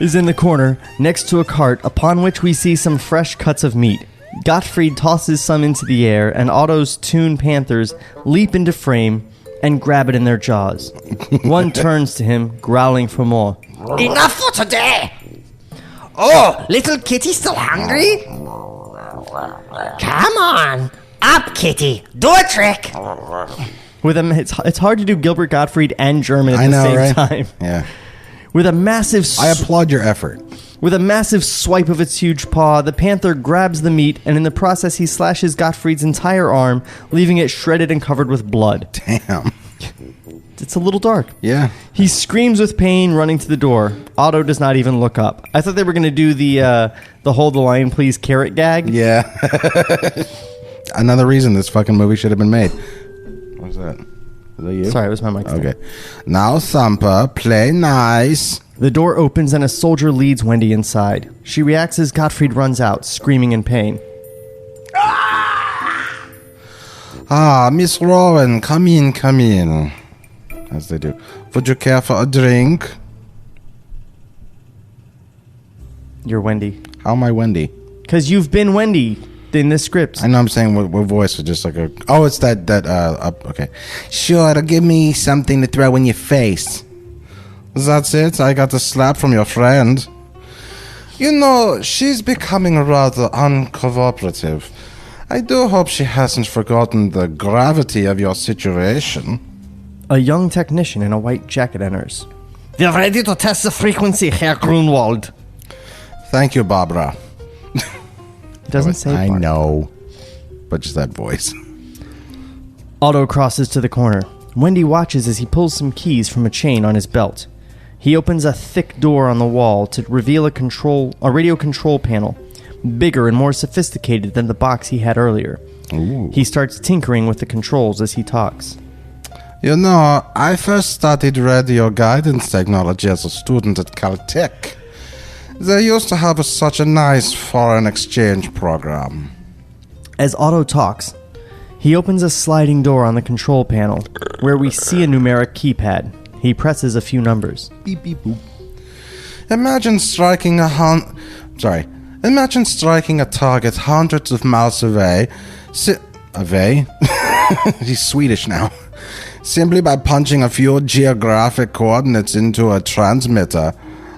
is in the corner next to a cart upon which we see some fresh cuts of meat. Gottfried tosses some into the air, and Otto's Toon Panthers leap into frame and grab it in their jaws. One turns to him, growling for more. Enough for today! Oh, little kitty still hungry? Come on! Up, kitty! Do a trick! With him, it's hard to do Gilbert Gottfried and German at the same time. Yeah. With a massive... I applaud your effort. With a massive swipe of its huge paw, the panther grabs the meat, and in the process he slashes Gottfried's entire arm, leaving it shredded and covered with blood. Damn. It's a little dark. Yeah. He screams with pain, running to the door. Otto does not even look up. I thought they were going to do the hold the line please carrot gag. Yeah. Another reason this fucking movie should have been made. What was that? Was that you? Sorry, it was my mic. Okay. Now, Thumper, play nice. The door opens and a soldier leads Wendy inside. She reacts as Gottfried runs out, screaming in pain. Ah, Miss Rowan, come in, come in. As they do. Would you care for a drink? You're Wendy. How am I Wendy? Because you've been Wendy in this script. I know I'm saying what voice was just like a... Oh, it's that okay. Sure, give me something to throw in your face. That's it? I got a slap from your friend. You know, she's becoming rather uncooperative. I do hope she hasn't forgotten the gravity of your situation. A young technician in a white jacket enters. We're ready to test the frequency, Herr Grunwald. Thank you, Barbara. It doesn't say I Barbara. know. But just that voice. Otto crosses to the corner. Wendy watches as he pulls some keys from a chain on his belt. He opens a thick door on the wall to reveal a radio control panel, bigger and more sophisticated than the box he had earlier. Ooh. He starts tinkering with the controls as he talks. You know, I first studied radio guidance technology as a student at Caltech. They used to have such a nice foreign exchange program. As Otto talks, he opens a sliding door on the control panel, where we see a numeric keypad. He presses a few numbers. Beep, beep, boop. Imagine striking a target hundreds of miles away. Away? He's Swedish now. Simply by punching a few geographic coordinates into a transmitter.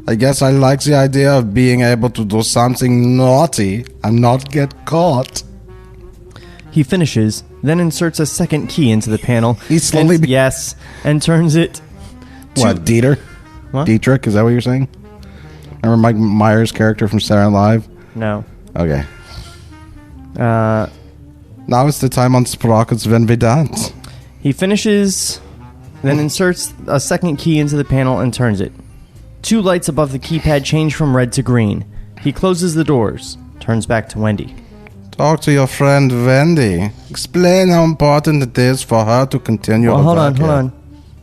I guess I like the idea of being able to do something naughty and not get caught. He finishes, then inserts a second key into the panel. He's slowly... and turns it... What, Dieter? What? Dietrich, is that what you're saying? Remember Mike Myers' character from Saturday Night Live? No. Okay. Now is the time on Sprockets when we dance. He finishes, then inserts a second key into the panel and turns it. Two lights above the keypad change from red to green. He closes the doors, turns back to Wendy. Talk to your friend Wendy. Explain how important it is for her to continue. Well, hold on.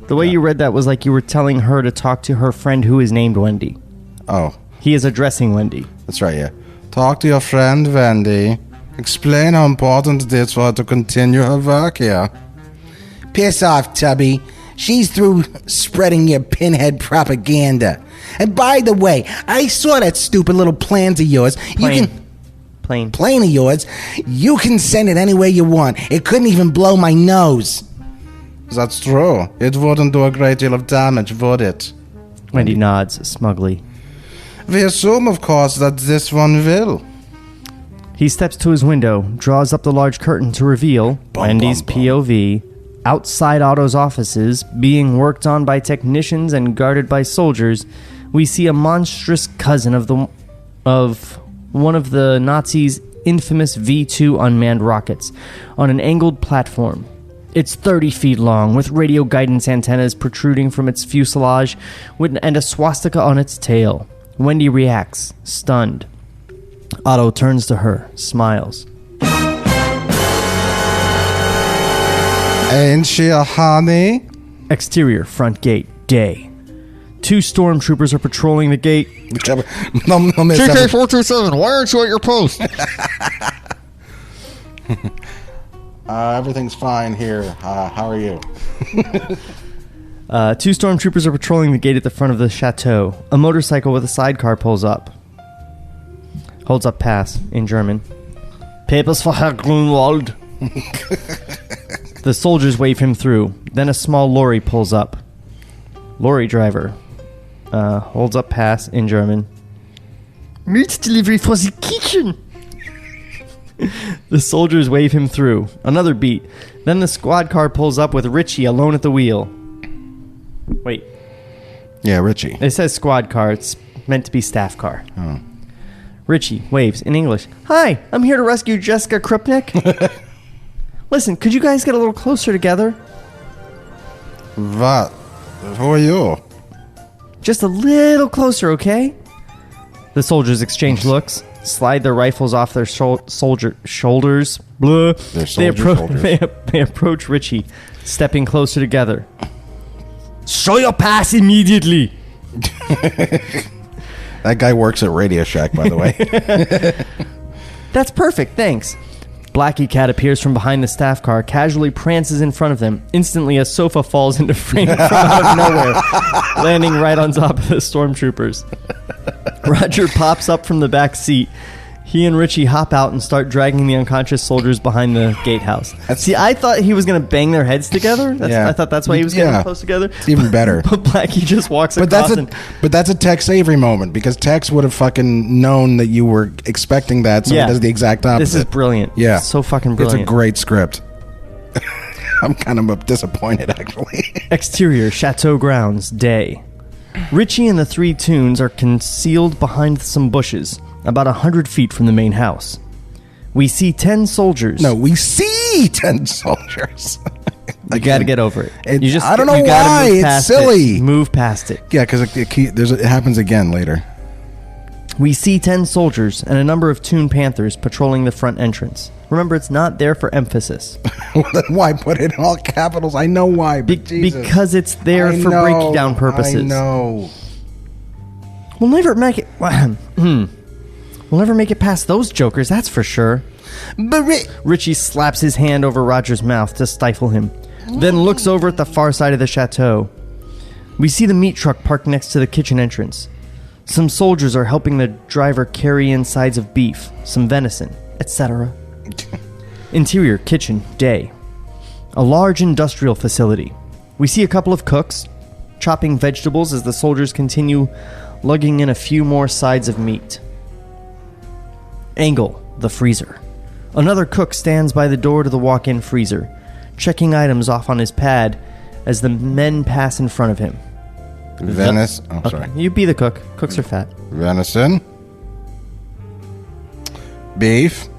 The way you read that was like you were telling her to talk to her friend who is named Wendy. Oh. He is addressing Wendy. That's right, yeah. Talk to your friend Wendy. Explain how important it is for her to continue her work here. Piss off, Tubby. She's through spreading your pinhead propaganda. And by the way, I saw that stupid little plans of yours. Plane of yours. You can send it any way you want. It couldn't even blow my nose. That's true. It wouldn't do a great deal of damage, would it? Wendy nods smugly. We assume, of course, that this one will. He steps to his window, draws up the large curtain to reveal Wendy's POV. Outside Otto's offices, being worked on by technicians and guarded by soldiers, we see a monstrous cousin of one of the Nazis' infamous V-2 unmanned rockets on an angled platform. It's 30 feet long, with radio guidance antennas protruding from its fuselage and a swastika on its tail. Wendy reacts, stunned. Otto turns to her, smiles. Ain't she a honey? Exterior, front gate, day. 2 stormtroopers are patrolling the gate. CK427, why aren't you at your post? Everything's fine here. How are you? 2 stormtroopers are patrolling the gate at the front of the chateau. A motorcycle with a sidecar pulls up. Holds up pass in German. Papers for Herr Grunwald. The soldiers wave him through. Then a small lorry pulls up. Lorry driver holds up pass in German. Meat delivery for the kitchen. The soldiers wave him through. Another beat. Then the squad car pulls up with Richie alone at the wheel. Wait. Yeah, Richie. It says squad car. It's meant to be staff car. Oh. Richie waves in English. Hi, I'm here to rescue Jessica Krupnik. Listen, could you guys get a little closer together? What? Who are you? Just a little closer, okay? The soldiers exchange looks, slide their rifles off their shoulders. Blah. They approach Richie, stepping closer together. Show your pass immediately. That guy works at Radio Shack, by the way. That's perfect, thanks. Blackie Cat appears from behind the staff car, casually prances in front of them. Instantly, a sofa falls into frame from out of nowhere, landing right on top of the stormtroopers. Roger pops up from the back seat. He and Richie hop out and start dragging the unconscious soldiers behind the gatehouse. See, I thought he was going to bang their heads together. I thought that's why he was getting them close together. It's even better. But Blackie just walks across. But that's a Tex Avery moment, because Tex would have fucking known that you were expecting that, so he does the exact opposite. This is brilliant. Yeah. So fucking brilliant. It's a great script. I'm kind of disappointed, actually. Exterior, chateau grounds, day. Richie and the 3 Toons are concealed behind some bushes, about 100 feet from the main house. We see 10 soldiers. No, we see 10 soldiers. You got to get over it. I don't know why. It's silly. Move past it. Yeah, because it happens again later. We see 10 soldiers and a number of Toon Panthers patrolling the front entrance. Remember, it's not there for emphasis. Well, then why put it in all capitals? I know why, but because it's there for breaking down purposes. I know. We'll never make it... We'll never make it past those jokers, that's for sure. But Richie slaps his hand over Roger's mouth to stifle him, then looks over at the far side of the chateau. We see the meat truck parked next to the kitchen entrance. Some soldiers are helping the driver carry in sides of beef, some venison, etc. Interior, kitchen, day. A large industrial facility. We see a couple of cooks chopping vegetables as the soldiers continue lugging in a few more sides of meat. Angle, the freezer. Another cook stands by the door to the walk-in freezer, checking items off on his pad as the men pass in front of him. Venison. Oh, sorry. You be the cook. Cooks are fat. Venison. Beef.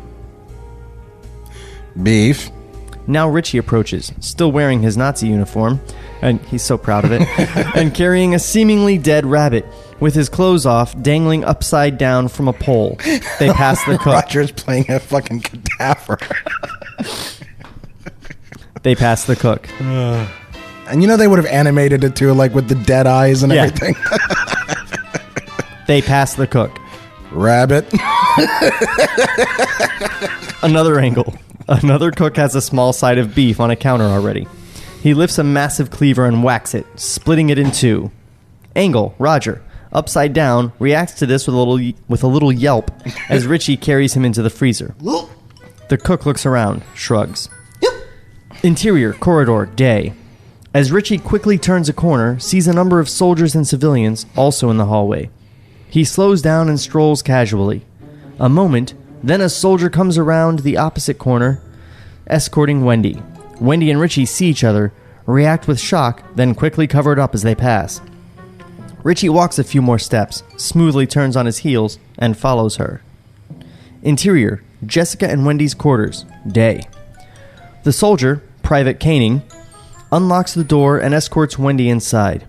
Now Richie approaches, still wearing his Nazi uniform, and he's so proud of it, and carrying a seemingly dead rabbit, with his clothes off, dangling upside down from a pole. They pass the cook. Roger's playing a fucking cadaver. They pass the cook. And they would have animated it too, like with the dead eyes and everything. They pass the cook. Rabbit. Another angle. Another cook has a small side of beef on a counter already. He lifts a massive cleaver and whacks it, splitting it in 2. Angle, Roger, upside down, reacts to this with a little yelp as Richie carries him into the freezer. The cook looks around, shrugs. Interior, corridor, day. As Richie quickly turns a corner, sees a number of soldiers and civilians also in the hallway. He slows down and strolls casually. A moment, then a soldier comes around the opposite corner, escorting Wendy. Wendy and Richie see each other, react with shock, then quickly cover it up as they pass. Richie walks a few more steps, smoothly turns on his heels, and follows her. Interior, Jessica and Wendy's quarters, day. The soldier, Private Caning, unlocks the door and escorts Wendy inside.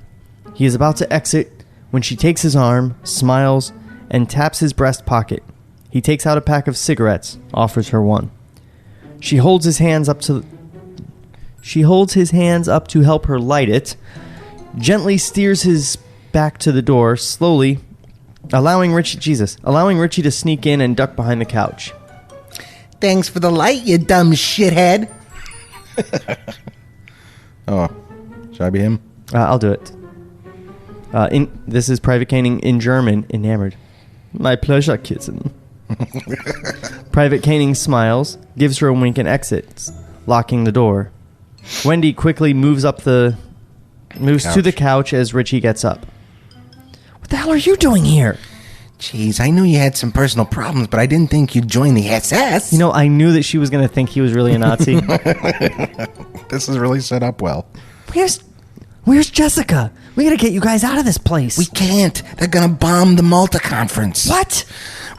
He is about to exit when she takes his arm, smiles, and taps his breast pocket. He He takes out a pack of cigarettes, offers her one. She holds his hands up to help her light it, gently steers his back to the door, slowly allowing Richie to sneak in and duck behind the couch. Thanks for the light, you dumb shithead. Oh, should I be him? I'll do it. This is Private Caning in German, enamored. My pleasure, kitten. Private Caning smiles, gives her a wink and exits, locking the door. Wendy quickly moves to the couch as Richie gets up. What the hell are you doing here? Jeez, I knew you had some personal problems, but I didn't think you'd join the SS. You know, I knew that she was going to think he was really a Nazi. This is really set up well. Where's Jessica? We gotta get you guys out of this place. We can't. They're gonna bomb the Malta conference. What?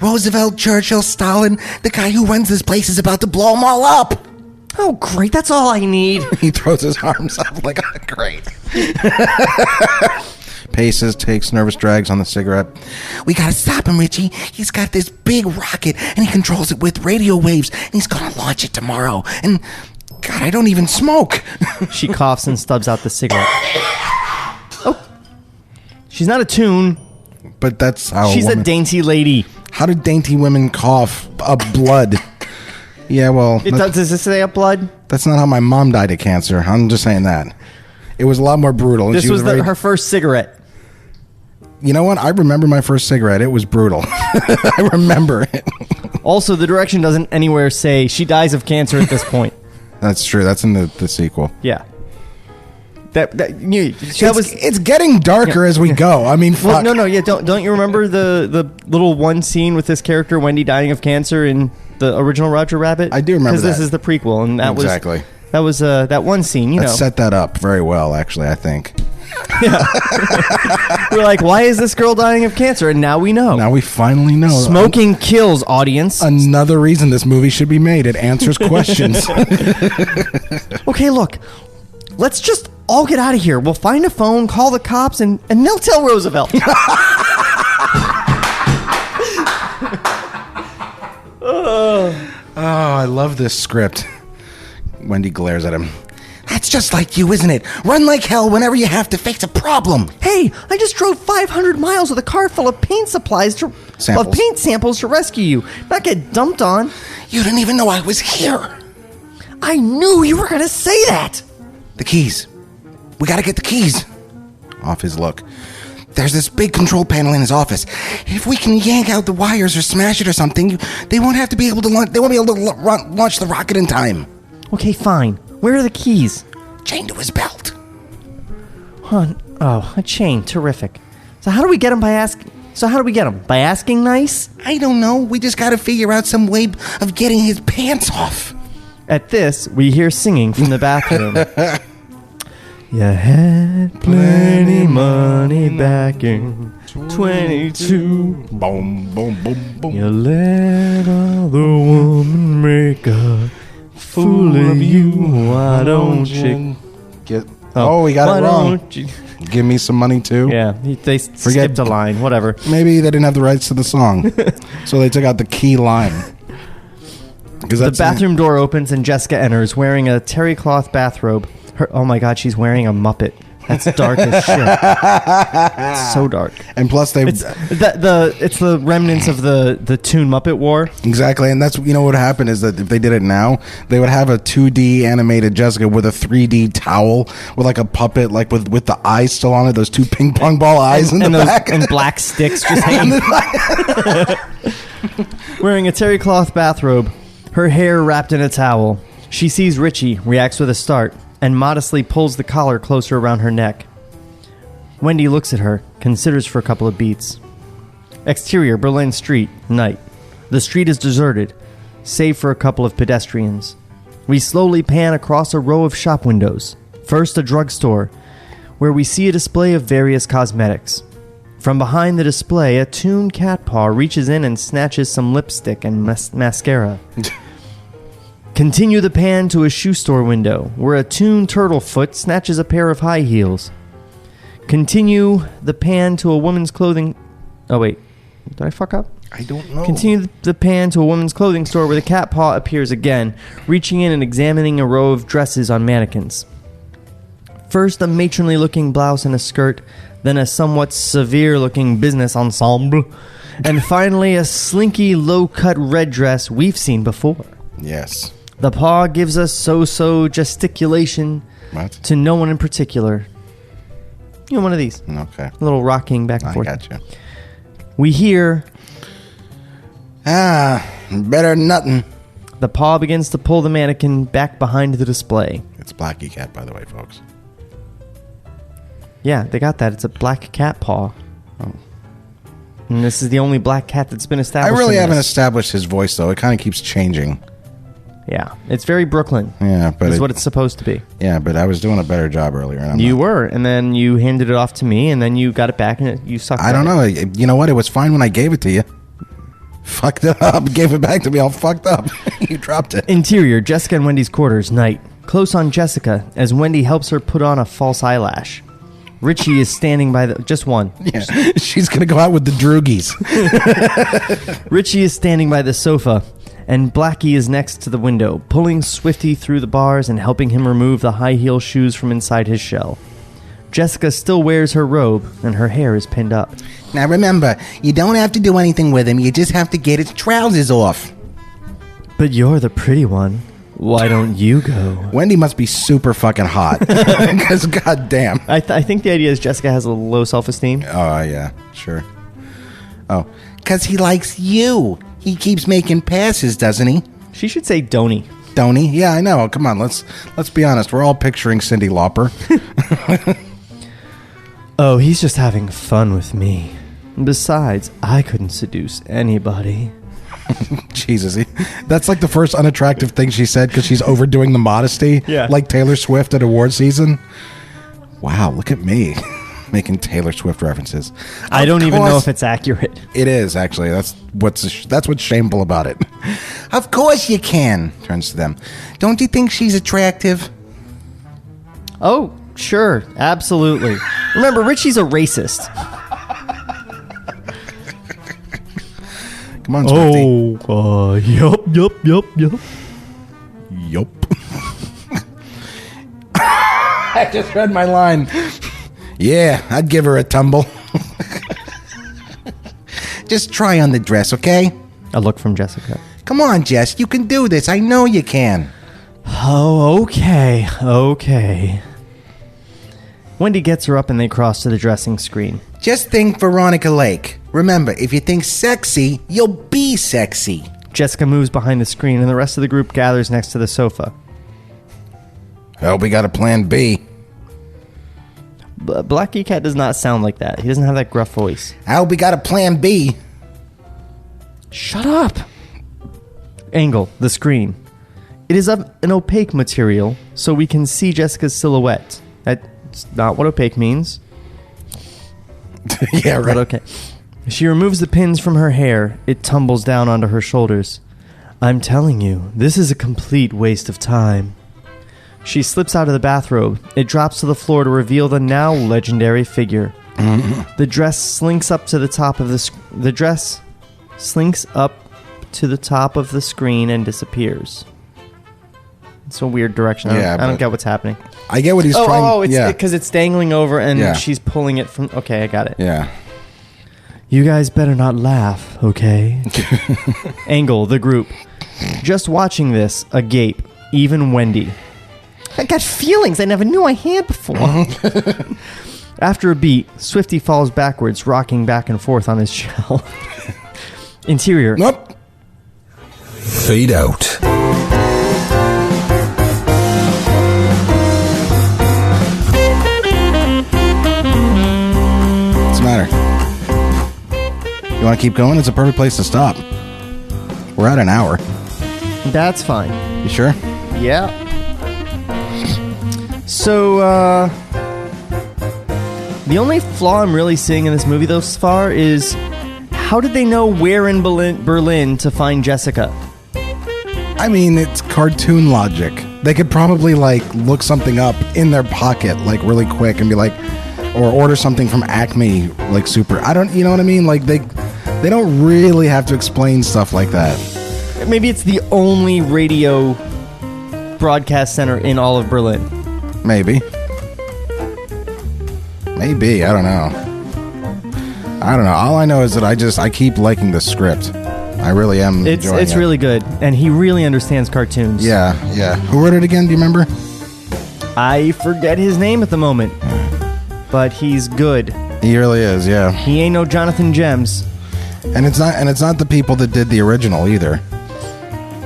Roosevelt, Churchill, Stalin, the guy who runs this place is about to blow them all up. Oh, great. That's all I need. He throws his arms up like, oh, great. Paces, takes nervous drags on the cigarette. We gotta stop him, Richie. He's got this big rocket, and he controls it with radio waves, and he's gonna launch it tomorrow. And, God, I don't even smoke. She coughs and stubs out the cigarette. Oh. She's not a toon. But that's how She's a dainty lady. How do dainty women cough up blood? Yeah, well... Does this say up blood? That's not how my mom died of cancer. I'm just saying that. It was a lot more brutal. This was her first cigarette. You know what? I remember my first cigarette. It was brutal. I remember it. Also, the direction doesn't anywhere say she dies of cancer at this point. That's true. That's in the sequel. Yeah. It's getting darker as we go. I mean, fuck. Well, no. Yeah, don't you remember the little one scene with this character Wendy dying of cancer in the original Roger Rabbit? I do remember that. Because this is the prequel, and that exactly. was that one scene. You know, set that up very well. Actually, I think. Yeah. We're like, why is this girl dying of cancer? And now we know. Now we finally know. Smoking kills, audience. Another reason this movie should be made. It answers questions. Okay, look. Let's just all get out of here. We'll find a phone, call the cops, and they'll tell Roosevelt. Oh, I love this script. Wendy glares at him. That's just like you, isn't it? Run like hell whenever you have to fix a problem. Hey, I just drove 500 miles with a car full of paint samples to rescue you. Not get dumped on. You didn't even know I was here. I knew you were going to say that. The keys. We gotta get the keys. Off his look. There's this big control panel in his office. If we can yank out the wires or smash it or something, they won't be able to launch the rocket in time. Okay, fine. Where are the keys? Chained to his belt. Oh, a chain. Terrific. So how do we get them by asking nice? I don't know. We just gotta figure out some way of getting his pants off. At this, we hear singing from the bathroom. You had plenty money back in 22. Boom, boom, boom, boom. You let other woman make a fool of you. Why don't you get? Oh, we got it wrong. Give me some money too. Yeah, they skipped a line. Whatever. Maybe they didn't have the rights to the song, so they took out the key line. The bathroom door opens and Jessica enters wearing a terry cloth bathrobe. Oh my God, she's wearing a Muppet. That's dark as shit. It's so dark. And plus, it's the remnants of the Toon Muppet War. Exactly, and that's what would happen is that if they did it now, they would have a 2D animated Jessica with a 3D towel with like a puppet, like with the eyes still on it, those two ping pong ball eyes in the back, and black sticks just hanging. Wearing a terry cloth bathrobe, her hair wrapped in a towel. She sees Richie, reacts with a start, and modestly pulls the collar closer around her neck. Wendy looks at her, considers for a couple of beats. Exterior, Berlin Street, night. The street is deserted, save for a couple of pedestrians. We slowly pan across a row of shop windows. First, a drugstore, where we see a display of various cosmetics. From behind the display, a Toon cat paw reaches in and snatches some lipstick and mascara. Continue the pan to a shoe store window, where a Toon turtle foot snatches a pair of high heels. Continue the pan to a woman's clothing... Oh, wait. Did I fuck up? I don't know. Continue the pan to a woman's clothing store where the cat paw appears again, reaching in and examining a row of dresses on mannequins. First, a matronly-looking blouse and a skirt, then a somewhat severe-looking business ensemble, and finally a slinky, low-cut red dress we've seen before. Yes. The paw gives us so-so gesticulation to no one in particular. You know, one of these. Okay. A little rocking back and forth. I got you. We hear... better than nothing. The paw begins to pull the mannequin back behind the display. It's Blackie Cat, by the way, folks. Yeah, they got that. It's a black cat paw. Oh. And this is the only black cat that's been established. I really haven't established his voice, though. It kind of keeps changing. Yeah, it's very Brooklyn. Yeah, but it's what it's supposed to be. Yeah, but I was doing a better job earlier. And you were, and then you handed it off to me, and then you got it back, and you sucked. I don't know. You know what? It was fine when I gave it to you. Fucked it up. Gave it back to me all fucked up. You dropped it. Interior, Jessica and Wendy's quarters, night. Close on Jessica, as Wendy helps her put on a false eyelash. Richie is standing by the... Just one. Yeah, she's going to go out with the droogies. Richie is standing by the sofa, and Blackie is next to the window, pulling Swifty through the bars and helping him remove the high heel shoes from inside his shell. Jessica still wears her robe, and her hair is pinned up. Now remember, you don't have to do anything with him. You just have to get his trousers off. But you're the pretty one. Why don't you go? Wendy must be super fucking hot. Because goddamn. I think the idea is Jessica has a low self-esteem. Oh, yeah. Sure. Oh. Because he likes you. He keeps making passes, doesn't he? She should say Donnie. Donnie? Yeah, I know. Come on, let's be honest. We're all picturing Cyndi Lauper. Oh, he's just having fun with me. Besides, I couldn't seduce anybody. Jesus. That's like the first unattractive thing she said because she's overdoing the modesty. Yeah. Like Taylor Swift at award season. Wow, look at me. Making Taylor Swift references. I don't even know if it's accurate. It is, actually. That's what's shameful about it. Of course you can. Turns to them. Don't you think she's attractive? Oh, sure. Absolutely. Remember, Richie's a racist. Come on, Swifty. Oh, yup. Yup. I just read my line. Yeah, I'd give her a tumble. Just try on the dress, okay? A look from Jessica. Come on, Jess. You can do this. I know you can. Oh, okay. Wendy gets her up and they cross to the dressing screen. Just think Veronica Lake. Remember, if you think sexy, you'll be sexy. Jessica moves behind the screen and the rest of the group gathers next to the sofa. Well, we got a plan B. Blackie Cat does not sound like that. He doesn't have that gruff voice. How we got a plan B? Shut up. Angle, the screen. It is of an opaque material, so we can see Jessica's silhouette. That's not what opaque means. Yeah, right. But okay. She removes the pins from her hair. It tumbles down onto her shoulders. I'm telling you, this is a complete waste of time. She slips out of the bathrobe. It drops to the floor to reveal the now legendary figure. The dress slinks up to the top of the top of the screen and disappears. It's a weird direction. I don't get what's happening. I get what he's trying. Oh, it's because it's dangling over and she's pulling it from. Okay, I got it. Yeah. You guys better not laugh, okay? Angle, the group. Just watching this, agape. Even Wendy. I got feelings I never knew I had before. After a beat, Swifty falls backwards, rocking back and forth on his shell. Interior. Nope. Fade out. What's the matter? You want to keep going? It's a perfect place to stop. We're at an hour. That's fine. You sure? Yeah. So, the only flaw I'm really seeing in this movie thus far is how did they know where in Berlin to find Jessica? I mean, it's cartoon logic. They could probably, look something up in their pocket, really quick and be like, or order something from Acme, super. You know what I mean? They don't really have to explain stuff like that. Maybe it's the only radio broadcast center in all of Berlin. Maybe. I don't know. All I know is that I keep liking the script. I really am enjoying it. It's really good, and he really understands cartoons. Yeah. Who wrote it again? Do you remember? I forget his name at the moment, but he's good. He really is, yeah. He ain't no Jonathan Gems. And it's not the people that did the original either.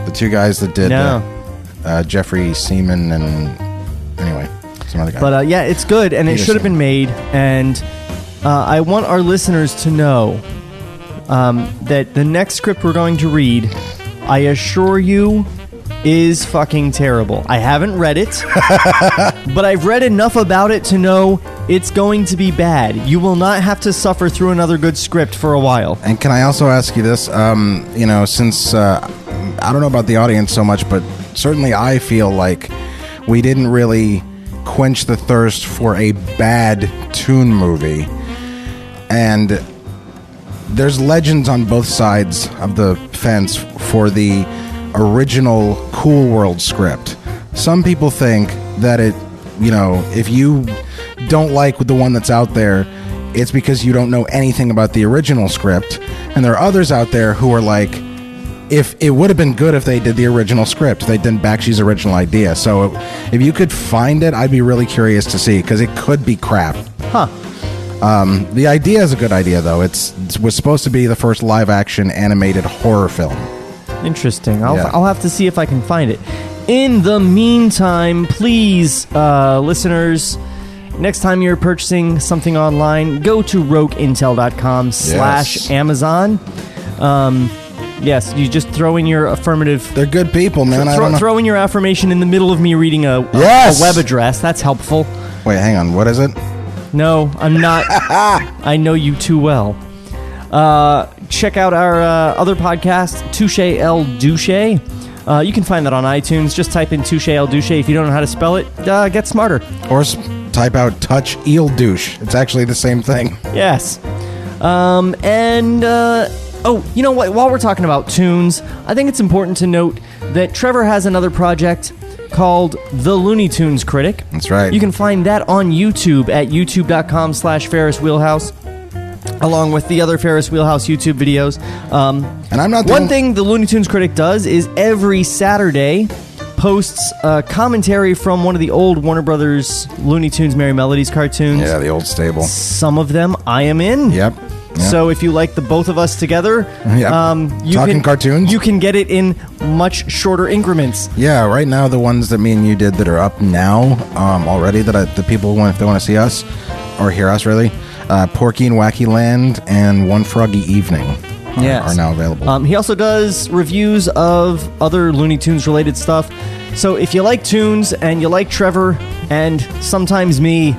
The two guys that did Jeffrey Seaman and anyway, some other guy. But yeah, it's good, and it should have been made. And I want our listeners to know that the next script we're going to read, I assure you, is fucking terrible. I haven't read it, but I've read enough about it to know it's going to be bad. You will not have to suffer through another good script for a while. And can I also ask you this? Since I don't know about the audience so much, but certainly I feel like we didn't really quench the thirst for a bad Toon movie. And there's legends on both sides of the fence for the original Cool World script. Some people think that if you don't like the one that's out there, it's because you don't know anything about the original script. And there are others out there who are like, if it would have been good if they did the original script, they did Bakshi's original idea. So if you could find it, I'd be really curious to see, because it could be crap. Huh. The idea is a good idea, though. It was supposed to be the first live-action animated horror film. Interesting. I'll have to see if I can find it. In the meantime, please, listeners, next time you're purchasing something online, go to rogueintel.com/Amazon. Yes, you just throw in your affirmative. They're good people, man. Throw in your affirmation in the middle of me reading a web address. That's helpful. Wait, hang on. What is it? No, I'm not. I know you too well. Check out our other podcast, Touche El Douche. You can find that on iTunes. Just type in Touche El Douche. If you don't know how to spell it, get smarter. Or type out Touch Eel Douche. It's actually the same thing. Yes. You know what? While we're talking about tunes, I think it's important to note that Trevor has another project called The Looney Tunes Critic. That's right. You can find that on YouTube at youtube.com/Ferris Wheelhouse, along with the other Ferris Wheelhouse YouTube videos. And I'm not one thing the Looney Tunes Critic does is every Saturday posts commentary from one of the old Warner Brothers Looney Tunes Merry Melodies cartoons. Yeah, the old stable. Some of them I am in. Yep. So if you like the both of us together, cartoons, you can get it in much shorter increments. Yeah, right now the ones that me and you did that are up now already, that the people if they want to see us or hear us really, Porky and Wacky Land and One Froggy Evening are now available. He also does reviews of other Looney Tunes related stuff. So if you like tunes and you like Trevor and sometimes me,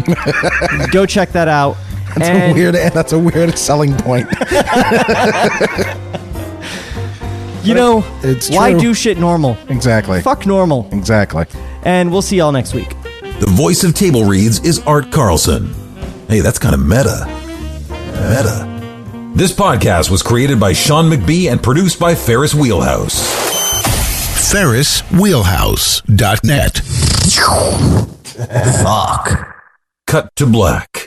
go check that out. That's a weird selling point. It's why true. do shit normal? Exactly. Fuck normal. Exactly. And we'll see y'all next week. The voice of Table Reads is Art Carlson. Hey, that's kind of meta. This podcast was created by Shawn McBee and produced by Ferris Wheelhouse. FerrisWheelhouse.net. Fuck. Cut to black.